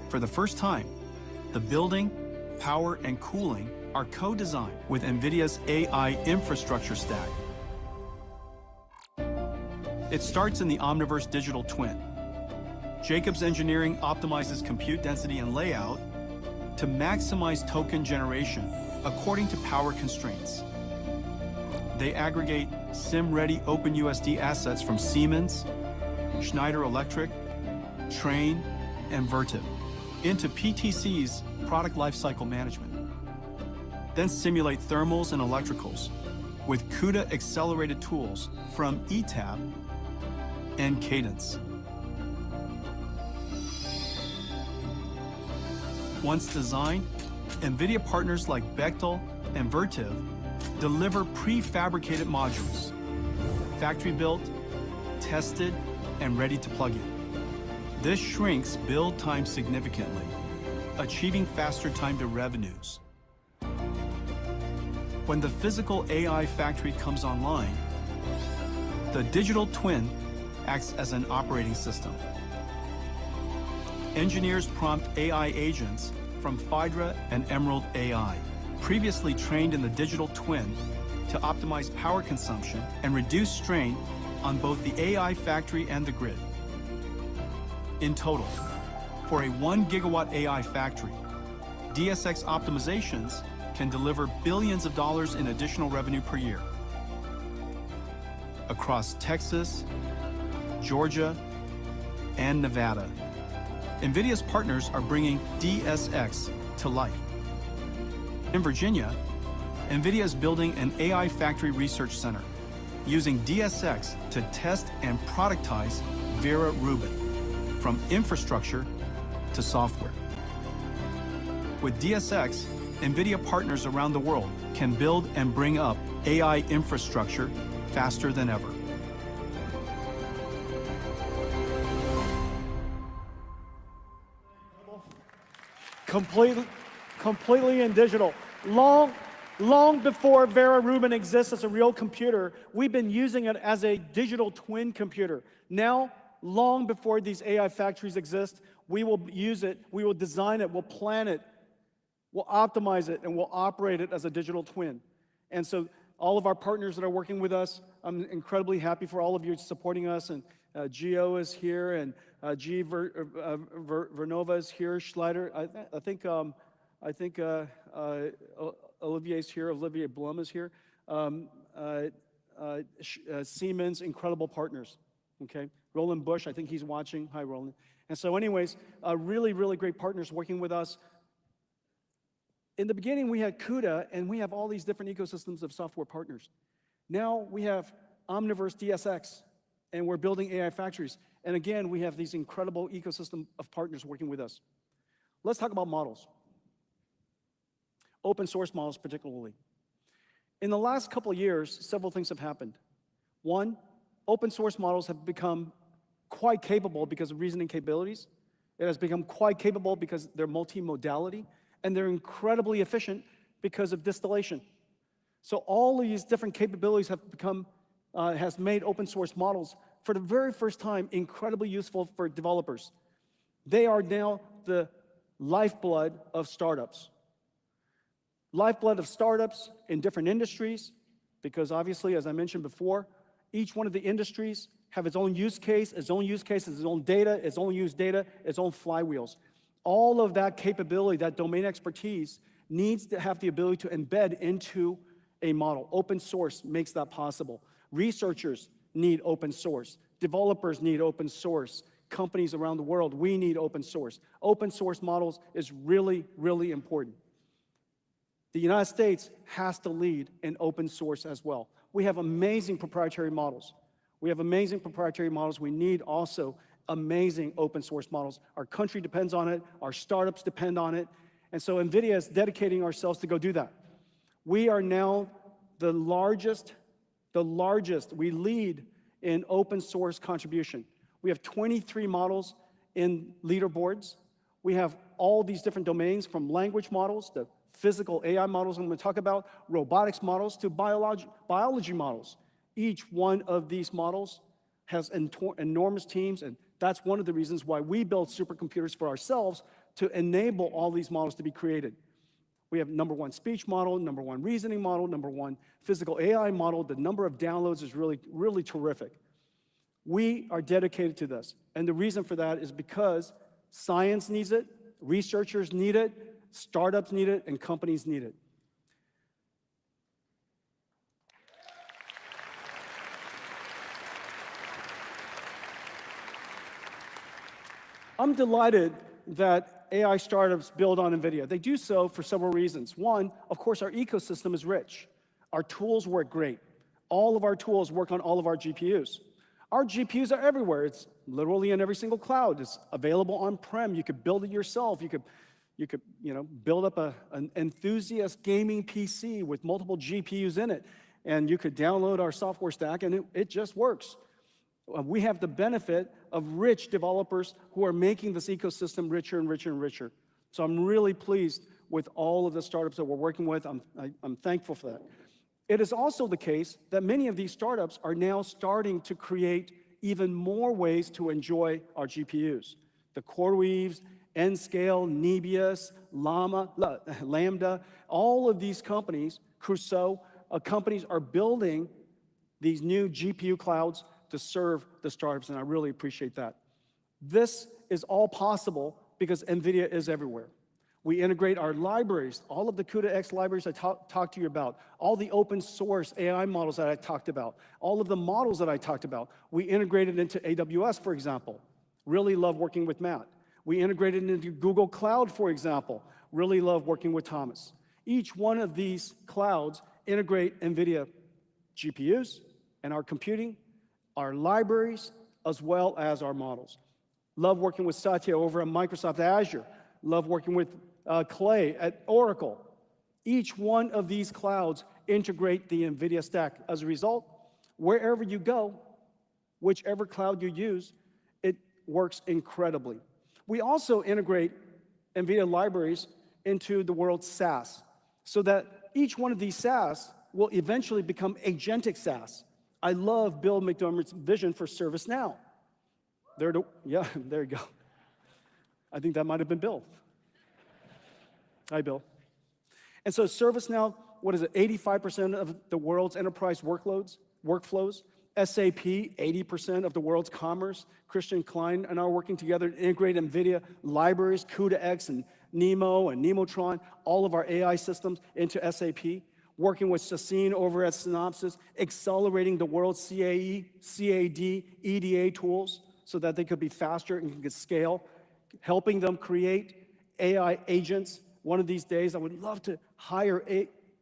Speaker 6: For the first time, the building, power, and cooling are co-designed with NVIDIA's AI infrastructure stack. It starts in the Omniverse digital twin. Jacobs Engineering optimizes compute density and layout to maximize token generation according to power constraints. They aggregate SIM-ready OpenUSD assets from Siemens, Schneider Electric, Trane, and Vertiv into PTC's product lifecycle management. Then simulate thermals and electricals with CUDA accelerated tools from ETAP and Cadence. Once designed, NVIDIA partners like Bechtel and Vertiv deliver prefabricated modules, factory-built, tested, and ready to plug in. This shrinks build time significantly, achieving faster time to revenues. When the physical AI factory comes online, the digital twin acts as an operating system. Engineers prompt AI agents from Phaidra and Emerald AI, previously trained in the digital twin, to optimize power consumption and reduce strain on both the AI factory and the grid. In total, for a 1 gigawatt AI factory, DSX optimizations can deliver billions of dollars in additional revenue per year. Across Texas, Georgia, and Nevada, NVIDIA's partners are bringing DSX to life. In Virginia, NVIDIA is building an AI factory research center using DSX to test and productize Vera Reuben, from infrastructure to software. With DSX, NVIDIA partners around the world can build and bring up AI infrastructure faster than ever.
Speaker 15: Completely in digital. Long before Vera Reuben exists as a real computer, we've been using it as a digital twin computer. Now, long before these AI factories exist, we will use it, we will design it, we'll plan it, we'll optimize it, and we'll operate it as a digital twin. And so all of our partners that are working with us, I'm incredibly happy for all of you supporting us, and Geo is here, and Vernova is here, Schleider. I think Olivier's here, Olivier Blum is here. Siemens, incredible partners, okay? Roland Bush, I think he's watching. Hi, Roland. And so anyways, really, really great partners working with us. In the beginning, we had CUDA, and we have all these different ecosystems of software partners. Now we have Omniverse DSX, and we're building AI factories. And again, we have these incredible ecosystem of partners working with us. Let's talk about models. Open source models particularly. In the last couple of years, several things have happened. One, open source models have become quite capable because of reasoning capabilities. It has become quite capable because they're multimodality, and they're incredibly efficient because of distillation. So all of these different capabilities have become, has made open source models, for the very first time, incredibly useful for developers. They are now the lifeblood of startups. Lifeblood of startups in different industries, because obviously, as I mentioned before, each one of the industries have its own use case, its own data, its own use data, its own flywheels. All of that capability, that domain expertise, needs to have the ability to embed into a model. Open source makes that possible. Researchers need open source. Developers need open source. Companies around the world, we need open source. Open source models is really, really important. The United States has to lead in open source as well. We have amazing proprietary models. We need also amazing open source models. Our country depends on it. Our startups depend on it. And so NVIDIA is dedicating ourselves to go do that. We are now the largest, we lead in open source contribution. We have 23 models in leaderboards. We have all these different domains, from language models to physical AI models I'm going to talk about, robotics models to biology models. Each one of these models has enormous teams, and that's one of the reasons why we build supercomputers for ourselves, to enable all these models to be created. We have #1 speech model, #1 reasoning model, #1 physical AI model. The number of downloads is really, really terrific. We are dedicated to this, and the reason for that is because science needs it, researchers need it, startups need it, and companies need it. I'm delighted that AI startups build on NVIDIA. They do so for several reasons. One, of course, our ecosystem is rich. Our tools work great. All of our tools work on all of our GPUs. Our GPUs are everywhere. It's literally in every single cloud. It's available on-prem. You could build it yourself. You could build up an enthusiast gaming PC with multiple GPUs in it, and you could download our software stack, and it just works. We have the benefit of rich developers who are making this ecosystem richer and richer and richer. So I'm really pleased with all of the startups that we're working with. I'm thankful for that. It is also the case that many of these startups are now starting to create even more ways to enjoy our GPUs. The CoreWeaves, Nscale, Nebius, Lambda, all of these companies, Crusoe, companies are building these new GPU clouds to serve the startups, and I really appreciate that. This is all possible because NVIDIA is everywhere. We integrate our libraries, all of the CUDA-X libraries I talked to you about, all the open source AI models that I talked about, all of the models that I talked about. We integrated into AWS, for example. Really love working with Matt. We integrated into Google Cloud, for example. Really love working with Thomas. Each one of these clouds integrate NVIDIA GPUs and our computing, our libraries, as well as our models. Love working with Satya over at Microsoft Azure. Love working with Clay at Oracle. Each one of these clouds integrate the NVIDIA stack. As a result, wherever you go, whichever cloud you use, it works incredibly. We also integrate NVIDIA libraries into the world's SaaS, so that each one of these SaaS will eventually become agentic SaaS. I love Bill McDermott's vision for ServiceNow. Yeah, there you go. I think that might have been Bill. Hi, Bill. And so ServiceNow, what is it, 85% of the world's enterprise workflows. SAP, 80% of the world's commerce. Christian Klein and I are working together to integrate NVIDIA libraries, CUDA-X and NeMo and Nemotron, all of our AI systems into SAP. Working with Sassine over at Synopsys, accelerating the world's CAE, CAD, EDA tools. so that they could be faster and could scale, helping them create AI agents. One of these days, I would love to hire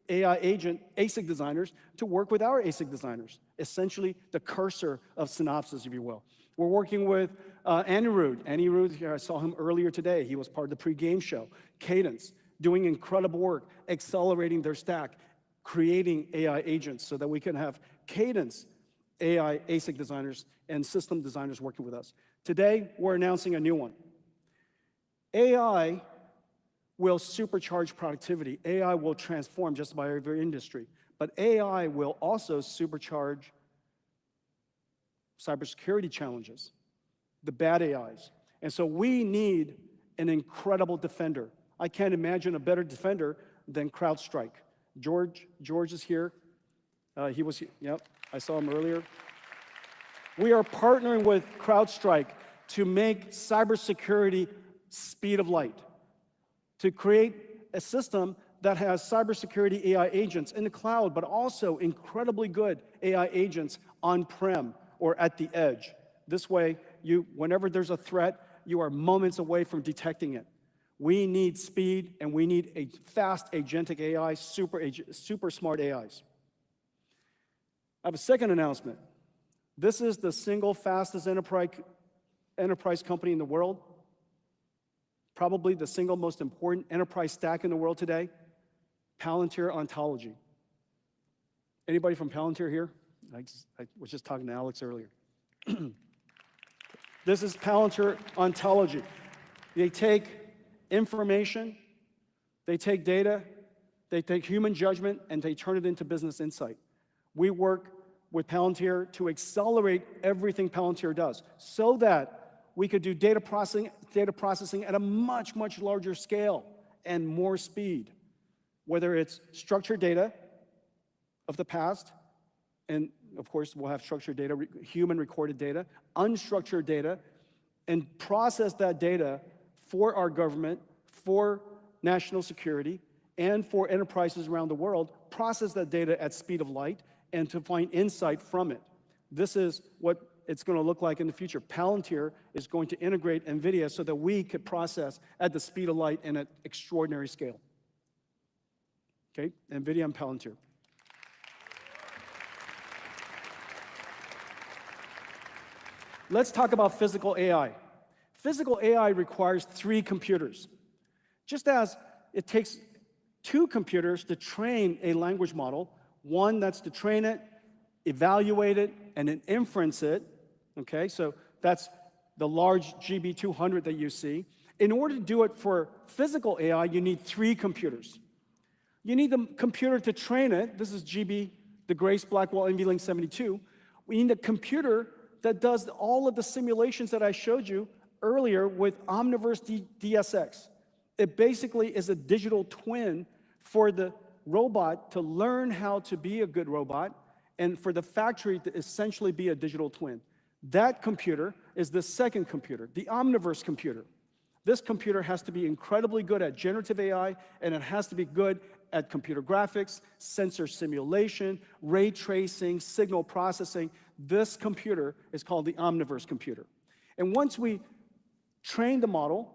Speaker 15: AI agent ASIC designers to work with our ASIC designers, essentially the cursor of Synopsys, if you will. We're working with Anirudh. Anirudh, I saw him earlier today. He was part of the Pregame show. Cadence, doing incredible work, accelerating their stack, creating AI agents so that we can have Cadence AI ASIC designers and system designers working with us. Today, we're announcing a new one. AI will supercharge productivity. AI will transform just about every industry. But AI will also supercharge cybersecurity challenges, the bad AIs. And so we need an incredible defender. I can't imagine a better defender than CrowdStrike. George is here. He was here. Yep, I saw him earlier. We are partnering with CrowdStrike to make cybersecurity speed of light, to create a system that has cybersecurity AI agents in the cloud, but also incredibly good AI agents on-prem or at the edge. This way, whenever there's a threat, you are moments away from detecting it. We need speed, and we need a fast agentic AI, super smart AIs. I have a second announcement. This is the single fastest enterprise company in the world, probably the single most important enterprise stack in the world today, Palantir Ontology. Anybody from Palantir here? I was just talking to Alex earlier. This is Palantir Ontology. They take information, they take data, they take human judgment, and they turn it into business insight. We work with Palantir to accelerate everything Palantir does so that we could do data processing at a much, much larger scale and more speed, whether it's structured data of the past, and of course we'll have structured data, human recorded data, unstructured data, and process that data for our government, for national security, and for enterprises around the world, process that data at speed of light, and to find insight from it. This is what it's going to look like in the future. Palantir is going to integrate NVIDIA so that we could process at the speed of light and at extraordinary scale. Okay, NVIDIA and Palantir. Let's talk about physical AI. Physical AI requires 3 computers. Just as it takes 2 computers to train a language model, one that's to train it, evaluate it, and then inference it, okay? So that's the large GB200 that you see. In order to do it for physical AI, you need 3 computers. You need the computer to train it. This is GB, the Grace Blackwell NVLink 72. We need a computer that does all of the simulations that I showed you earlier with Omniverse DSX. It basically is a digital twin for the robot to learn how to be a good robot and for the factory to essentially be a digital twin. That computer is the second computer, the Omniverse computer. This computer has to be incredibly good at generative AI, and it has to be good at computer graphics, sensor simulation, ray tracing, signal processing. This computer is called the Omniverse computer. And once we train the model,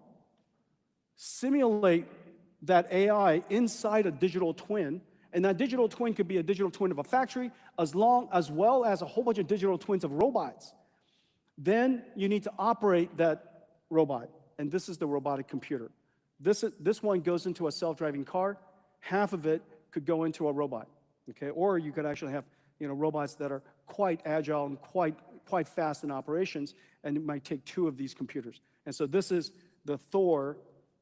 Speaker 15: simulate that AI inside a digital twin, and that digital twin could be a digital twin of a factory as well as a whole bunch of digital twins of robots. Then you need to operate that robot, and this is the robotic computer. This one goes into a self-driving car. Half of it could go into a robot, okay? Or you could actually have, robots that are quite agile and quite fast in operations, and it might take 2 of these computers. And so this is the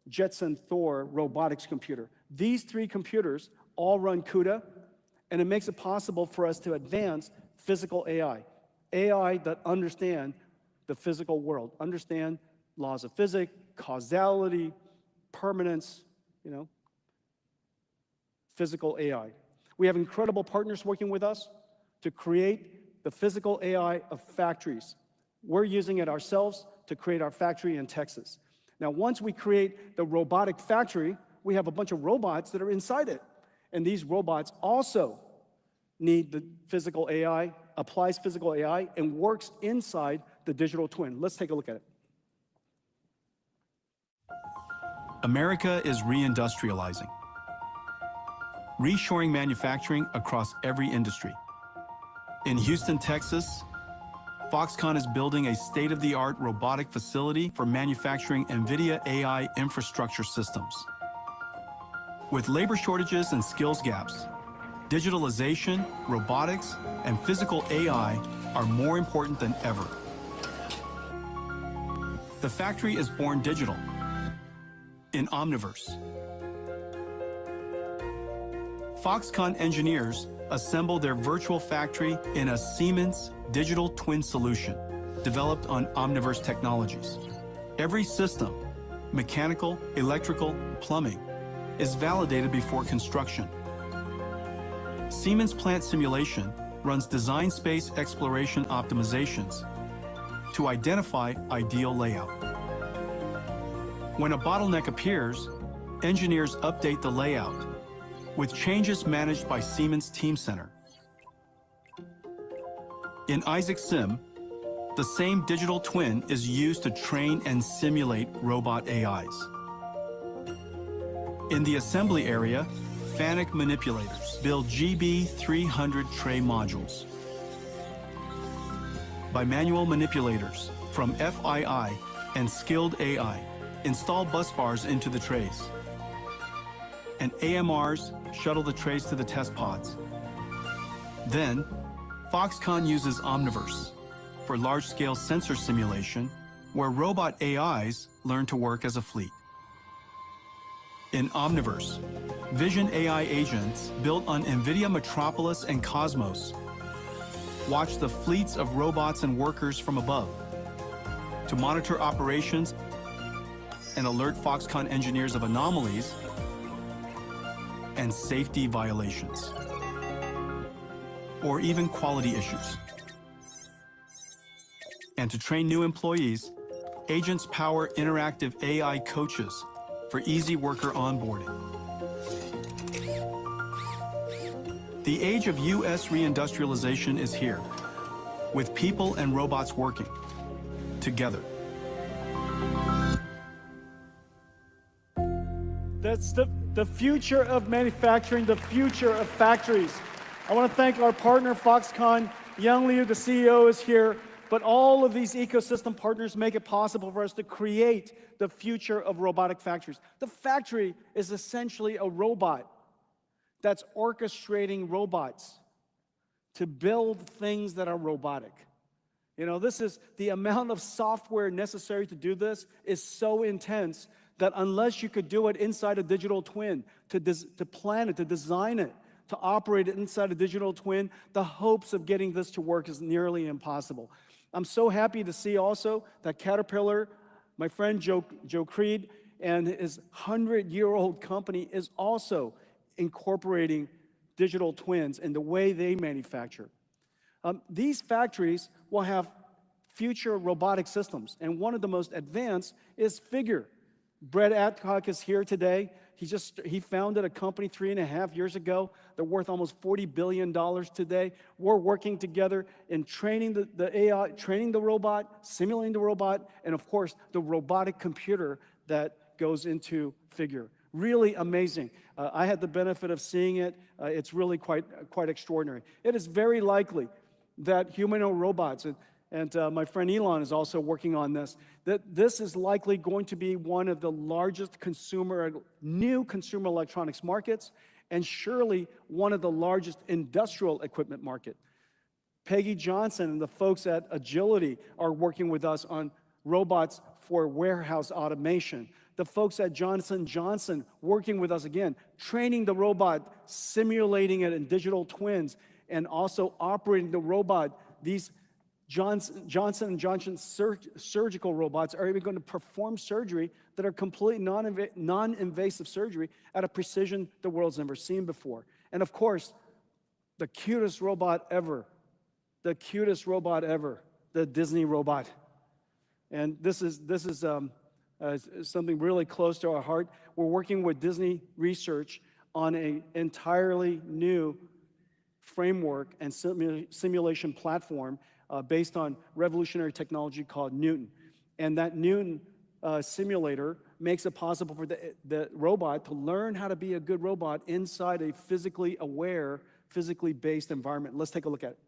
Speaker 15: Jetson Thor robotics computer. These 3 computers all run CUDA, and it makes it possible for us to advance physical AI. AI that understand the physical world, understand laws of physics, causality, permanence, physical AI. We have incredible partners working with us to create the physical AI of factories. We're using it ourselves to create our factory in Texas. Now, once we create the robotic factory, we have a bunch of robots that are inside it. And these robots also need the physical AI, applies physical AI, and works inside the digital twin. Let's take a look at it.
Speaker 6: America is reindustrializing, reshoring manufacturing across every industry. In Houston, Texas, Foxconn is building a state-of-the-art robotic facility for manufacturing NVIDIA AI infrastructure systems. With labor shortages and skills gaps, digitalization, robotics, and physical AI are more important than ever. The factory is born digital in Omniverse. Foxconn engineers assemble their virtual factory in a Siemens digital twin solution developed on Omniverse technologies. Every system, mechanical, electrical, plumbing, is validated before construction. Siemens Plant Simulation runs design space exploration optimizations to identify ideal layout. When a bottleneck appears, engineers update the layout, with changes managed by Siemens Teamcenter. In Isaac Sim, the same digital twin is used to train and simulate robot AIs. In the assembly area, FANUC manipulators build GB300 tray modules. Bimanual manipulators from FII and Skilled AI install bus bars into the trays, and AMRs shuttle the trays to the test pods. Then, Foxconn uses Omniverse for large-scale sensor simulation, where robot AIs learn to work as a fleet. In Omniverse, Vision AI agents built on NVIDIA Metropolis and Cosmos watch the fleets of robots and workers from above to monitor operations and alert Foxconn engineers of anomalies and safety violations, or even quality issues. And to train new employees, agents power interactive AI coaches for easy worker onboarding. The age of U.S. reindustrialization is here, with people and robots working together.
Speaker 15: That's the future of manufacturing, the future of factories. I want to thank our partner, Foxconn. Yang Liu, the CEO, is here. But all of these ecosystem partners make it possible for us to create the future of robotic factories. The factory is essentially a robot that's orchestrating robots to build things that are robotic. You know, this is the amount of software necessary to do this is so intense that unless you could do it inside a digital twin, to plan it, to design it, to operate it inside a digital twin, the hopes of getting this to work is nearly impossible. I'm so happy to see also that Caterpillar, my friend Joe Creed, and his 100-year-old company is also incorporating digital twins in the way they manufacture. These factories will have future robotic systems, and one of the most advanced is Figure. Brett Adcock is here today. He founded a company 3.5 years ago. They're worth almost $40 billion today. We're working together in training the AI, training the robot, simulating the robot, and of course, the robotic computer that goes into Figure. Really amazing. I had the benefit of seeing it. It's really quite extraordinary. It is very likely that humanoid robots, and my friend Elon is also working on this, that this is likely going to be one of the largest new consumer electronics markets, and surely one of the largest industrial equipment market. Peggy Johnson and the folks at Agility are working with us on robots for warehouse automation. The folks at Johnson & Johnson working with us again, training the robot, simulating it in digital twins, and also operating the robot. These Johnson & Johnson surgical robots are even going to perform surgery that are completely non-invasive surgery at a precision the world's never seen before. And of course, the cutest robot ever, the Disney robot. And this is something really close to our heart. We're working with Disney Research on an entirely new framework and simulation platform based on revolutionary technology called Newton. And that Newton simulator makes it possible for the robot to learn how to be a good robot inside a physically aware, physically based environment. Let's take a look at it.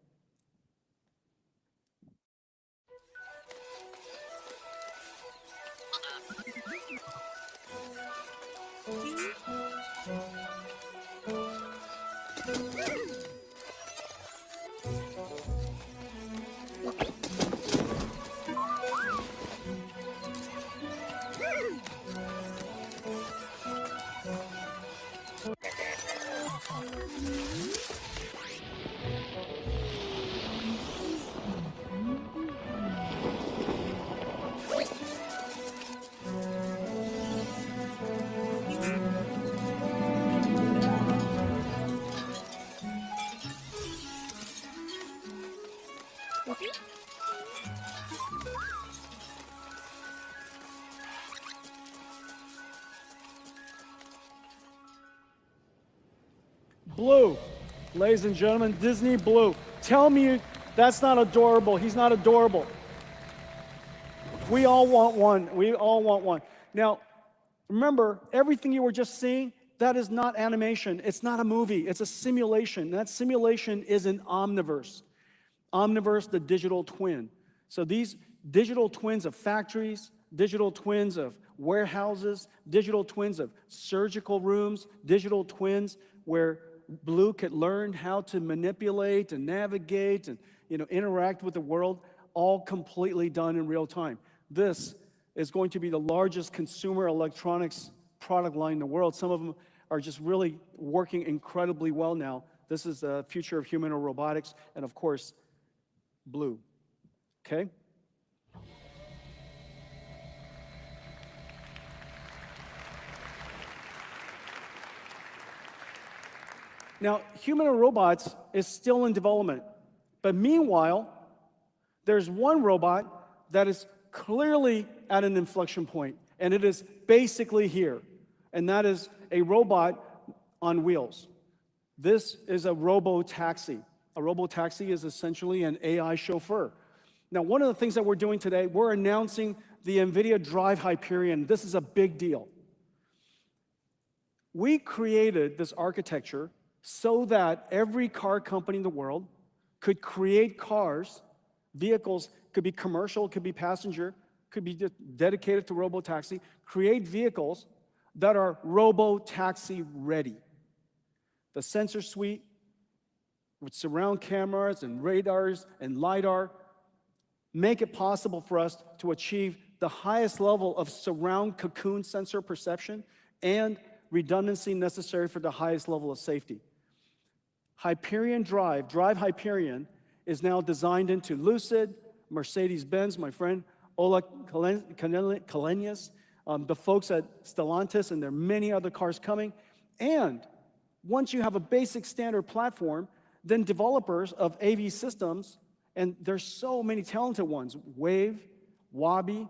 Speaker 15: Blue. Ladies and gentlemen, Disney Blue. Tell me that's not adorable. He's not adorable. We all want one. We all want one. Now, remember, everything you were just seeing, that is not animation. It's not a movie. It's a simulation. That simulation is an Omniverse. Omniverse, the digital twin. So these digital twins of factories, digital twins of warehouses, digital twins of surgical rooms, digital twins where Blue could learn how to manipulate and navigate and interact with the world, all completely done in real time. This is going to be the largest consumer electronics product line in the world. Some of them are just really working incredibly well now. This is the future of humanoid robotics, and of course, Blue. Okay? Now, humanoid robots is still in development. But meanwhile, there's one robot that is clearly at an inflection point, and it is basically here. And that is a robot on wheels. This is a robo-taxi. A robo-taxi is essentially an AI chauffeur. Now, one of the things that we're doing today, we're announcing the NVIDIA Drive Hyperion. This is a big deal. We created this architecture so that every car company in the world could create cars, vehicles, could be commercial, could be passenger, could be dedicated to robo-taxi, create vehicles that are robo-taxi ready. The sensor suite with surround cameras and radars and LiDAR make it possible for us to achieve the highest level of surround cocoon sensor perception and redundancy necessary for the highest level of safety. Hyperion Drive Hyperion, is now designed into Lucid, Mercedes-Benz, my friend Ola Kalenius, the folks at Stellantis, and there are many other cars coming. And once you have a basic standard platform, then developers of AV systems, and there's so many talented ones, Wave, Wabi,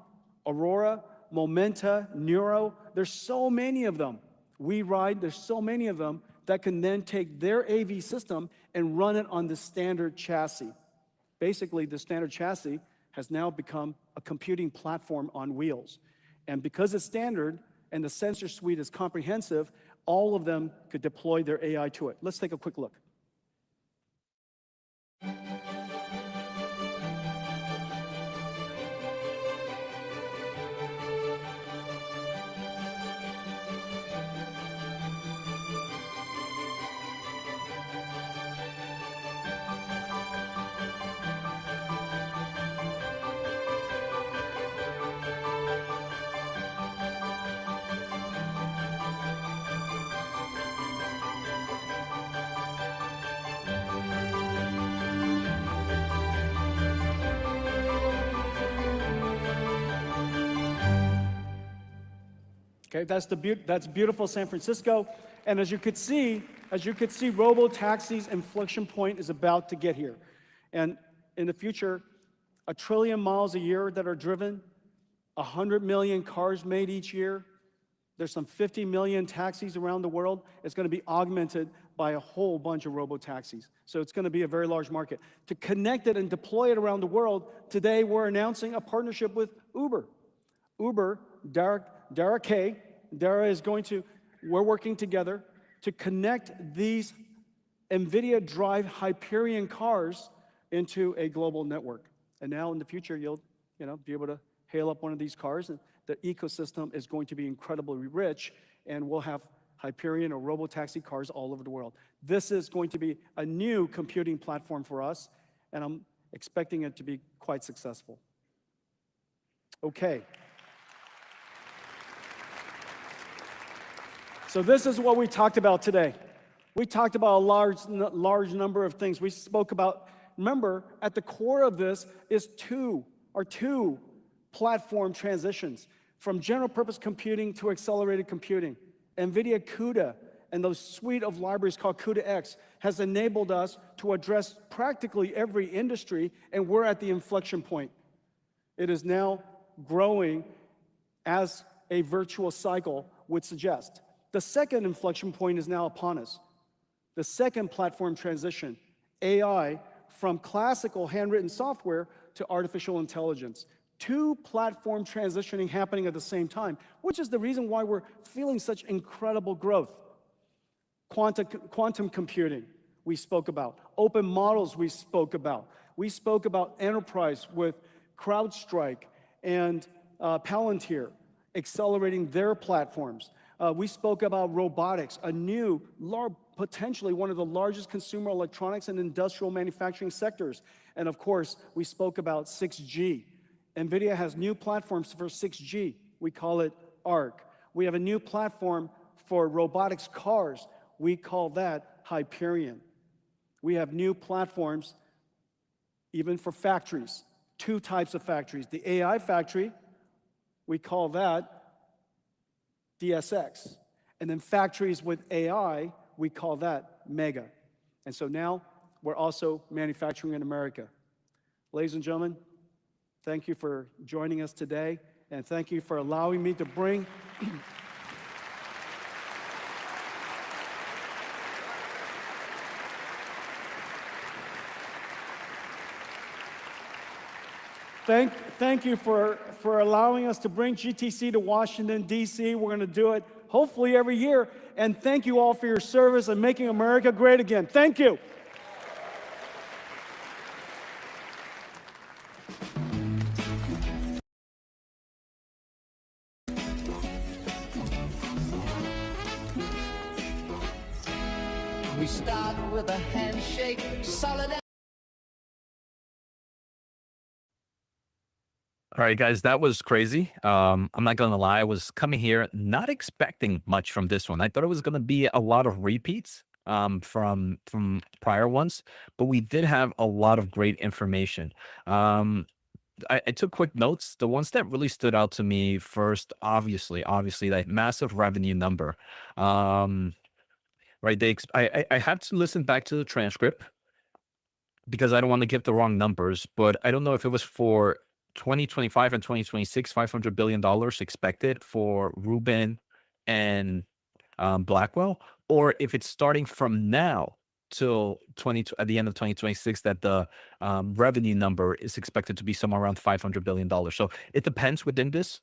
Speaker 15: Aurora, Momenta, Neuro, there's so many of them. WeRide, there's so many of them that can then take their AV system and run it on the standard chassis. Basically, the standard chassis has now become a computing platform on wheels. And because it's standard and the sensor suite is comprehensive, all of them could deploy their AI to it. Let's take a quick look. Okay, that's beautiful San Francisco. And as you could see, robo-taxi's inflection point is about to get here. And in the future, 1 trillion miles a year that are driven, 100 million cars made each year. There's some 50 million taxis around the world. It's going to be augmented by a whole bunch of robotaxis. So it's going to be a very large market. To connect it and deploy it around the world, today we're announcing a partnership with Uber. Uber, Dara K, Dara is going to, we're working together to connect these NVIDIA Drive Hyperion cars into a global network. And now in the future, you'll be able to hail up one of these cars, and the ecosystem is going to be incredibly rich, and we'll have Hyperion or robotaxi cars all over the world. This is going to be a new computing platform for us, and I'm expecting it to be quite successful. Okay. So this is what we talked about today. We talked about a large number of things. We spoke about, remember, at the core of this is two platform transitions, from general purpose computing to accelerated computing. NVIDIA CUDA and those suite of libraries called CUDA-X has enabled us to address practically every industry, and we're at the inflection point. It is now growing as a virtuous cycle would suggest. The second inflection point is now upon us. The second platform transition, AI, from classical handwritten software to artificial intelligence. Two platform transitioning happening at the same time, which is the reason why we're feeling such incredible growth. Quantum computing, we spoke about. Open models, we spoke about. We spoke about enterprise with CrowdStrike and Palantir accelerating their platforms. We spoke about robotics, a new, potentially one of the largest consumer electronics and industrial manufacturing sectors. And of course, we spoke about 6G. NVIDIA has new platforms for 6G. We call it ARC. We have a new platform for robotics cars. We call that Hyperion. We have new platforms even for factories, two types of factories. The AI factory, we call that DSX. And then factories with AI, we call that Mega. And so now we're also manufacturing in America. Ladies and gentlemen, thank you for joining us today, and thank you for allowing me to bring Thank you for allowing us to bring GTC to Washington, D.C. We're going to do it hopefully every year. And thank you all for your service and making America great again. Thank you.
Speaker 16: We start with a handshake, solid.
Speaker 1: All right, guys, that was crazy. I'm not gonna lie, I was coming here not expecting much from this one. I thought it was gonna be a lot of repeats from prior ones, but we did have a lot of great information. I took quick notes. The ones that really stood out to me first, obviously, that massive revenue number. Right, I have to listen back to the transcript because I don't want to give the wrong numbers, but I don't know if it was for 2025 and 2026, $500 billion expected for Reuben and Blackwell, or if it's starting from now till at the end of 2026 that the revenue number is expected to be somewhere around $500 billion. So it depends within this.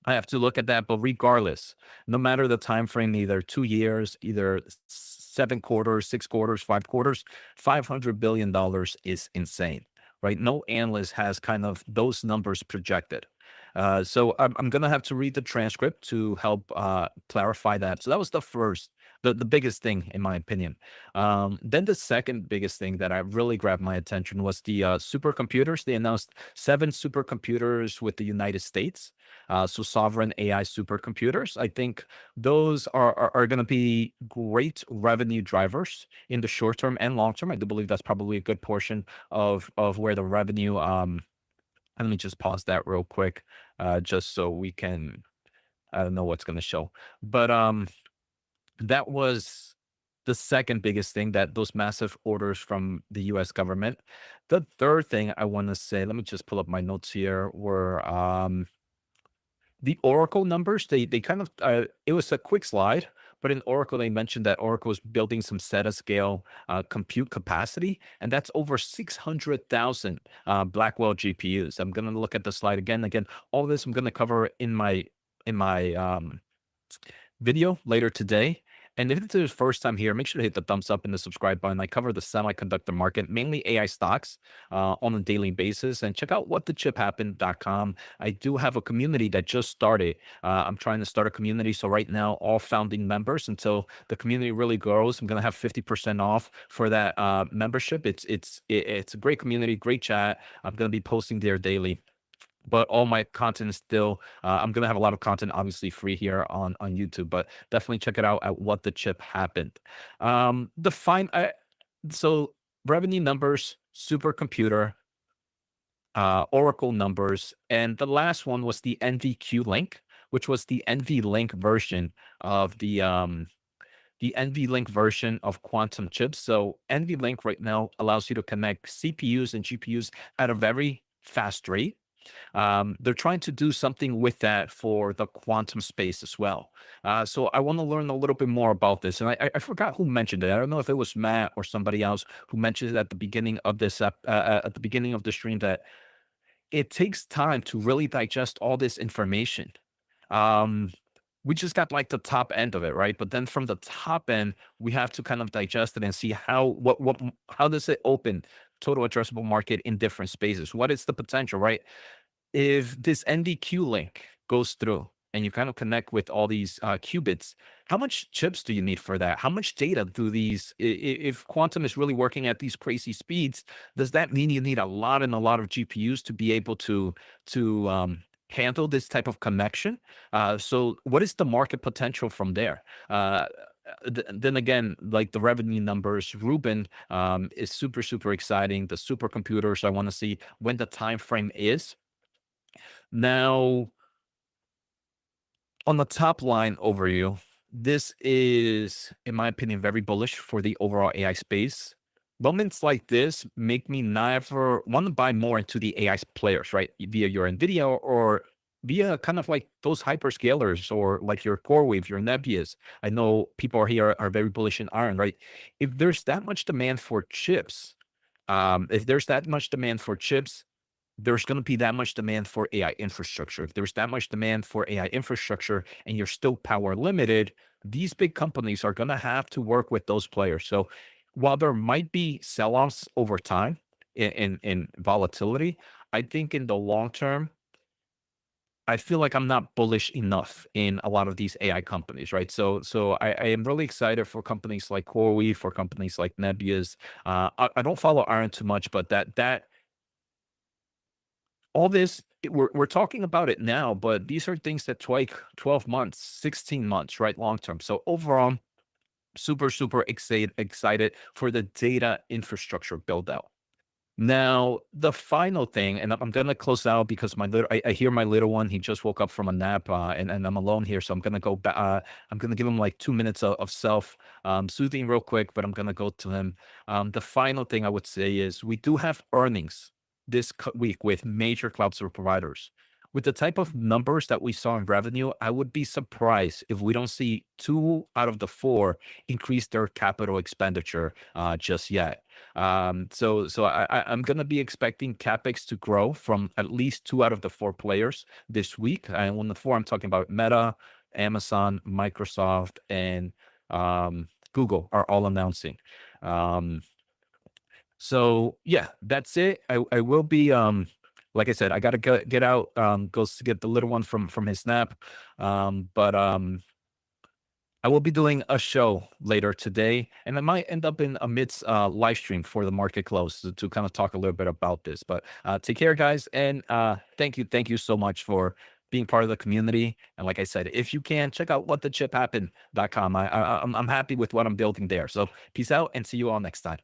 Speaker 1: I have to look at that, but regardless, no matter the time frame, either 2 years, either 7 quarters, 6 quarters, 5 quarters, $500 billion is insane, right? No analyst has kind of those numbers projected. So I'm going to have to read the transcript to help clarify that. So that was the first, the biggest thing, in my opinion. Then the second biggest thing that I really grabbed my attention was the supercomputers. They announced 7 supercomputers with the United States. So sovereign AI supercomputers. I think those are going to be great revenue drivers in the short term and long term. I do believe that's probably a good portion of where the revenue. Let me just pause that real quick, just so we can. I don't know what's going to show, but that was the second biggest thing, that those massive orders from the U.S. government. The third thing I want to say, let me just pull up my notes here, were the Oracle numbers. They kind of it was a quick slide, but in Oracle, they mentioned that Oracle is building some scale compute capacity, and that's over 600,000 Blackwell GPUs. I'm going to look at the slide again. All this I'm going to cover in my video later today. And if it's your first time here, make sure to hit the thumbs up and the subscribe button. I cover the semiconductor market, mainly AI stocks on a daily basis. And check out whatthechiphappened.com. I do have a community that just started. I'm trying to start a community. So right now, all founding members, until the community really grows, I'm going to have 50% off for that membership. It's a great community, great chat. I'm going to be posting there daily. But all my content is still, I'm going to have a lot of content, obviously, free here on YouTube, but definitely check it out at What the Chip Happened. So revenue numbers, supercomputer, Oracle numbers, and the last one was the NVLink, which was the NVLink version of the NVLink version of quantum chips. So NVLink right now allows you to connect CPUs and GPUs at a very fast rate. They're trying to do something with that for the quantum space as well. So I want to learn a little bit more about this. And I forgot who mentioned it. I don't know if it was Matt or somebody else who mentioned it at the beginning of this at the beginning of the stream, that it takes time to really digest all this information. We just got like the top end of it, right? But then from the top end, we have to kind of digest it and see how does it open total addressable market in different spaces? What is the potential, right? If this NVQ link goes through and you kind of connect with all these qubits, how much chips do you need for that? How much data do these, if quantum is really working at these crazy speeds, does that mean you need a lot of GPUs to be able to handle this type of connection? So what is the market potential from there? Then again, like the revenue numbers, Reuben is super exciting. The supercomputers, I want to see when the time frame is. Now, on the top line overview, this is, in my opinion, very bullish for the overall AI space. Moments like this make me never want to buy more into the AI players, right? Via your Nvidia or via kind of like those hyperscalers or like your CoreWeave, your Nebias. I know people are very bullish in iron, right? If there's that much demand for chips, there's going to be that much demand for AI infrastructure. If there's that much demand for AI infrastructure and you're still power limited, these big companies are going to have to work with those players. So while there might be sell-offs over time in volatility, I think in the long term, I feel like I'm not bullish enough in a lot of these AI companies, right? So I am really excited for companies like CoreWeave, for companies like Nebias. I don't follow iron too much, but all this, we're talking about it now, but these are things that take 12 months, 16 months, right? Long term. So overall, super excited for the data infrastructure build out. Now, the final thing, and I'm going to close out because I hear my little one, he just woke up from a nap and I'm alone here. So I'm going to go back. I'm going to give him like 2 minutes of self soothing real quick, but I'm going to go to him. The final thing I would say is we do have earnings this week with major cloud service providers. With the type of numbers that we saw in revenue, I would be surprised if we don't see 2 out of the 4 increase their capital expenditure just yet. So I'm going to be expecting CapEx to grow from at least 2 out of the 4 players this week. And when the 4, I'm talking about Meta, Amazon, Microsoft, and Google are all announcing. So yeah, that's it. I will be like I said, I gotta get out, go get the little one from his nap. But I will be doing a show later today, and I might end up in amidst live stream for the market close to kind of talk a little bit about this. But take care, guys, and thank you so much for being part of the community. And like I said, if you can, check out whatthechiphappened.com. I'm happy with what I'm building there. So peace out and see you all next time.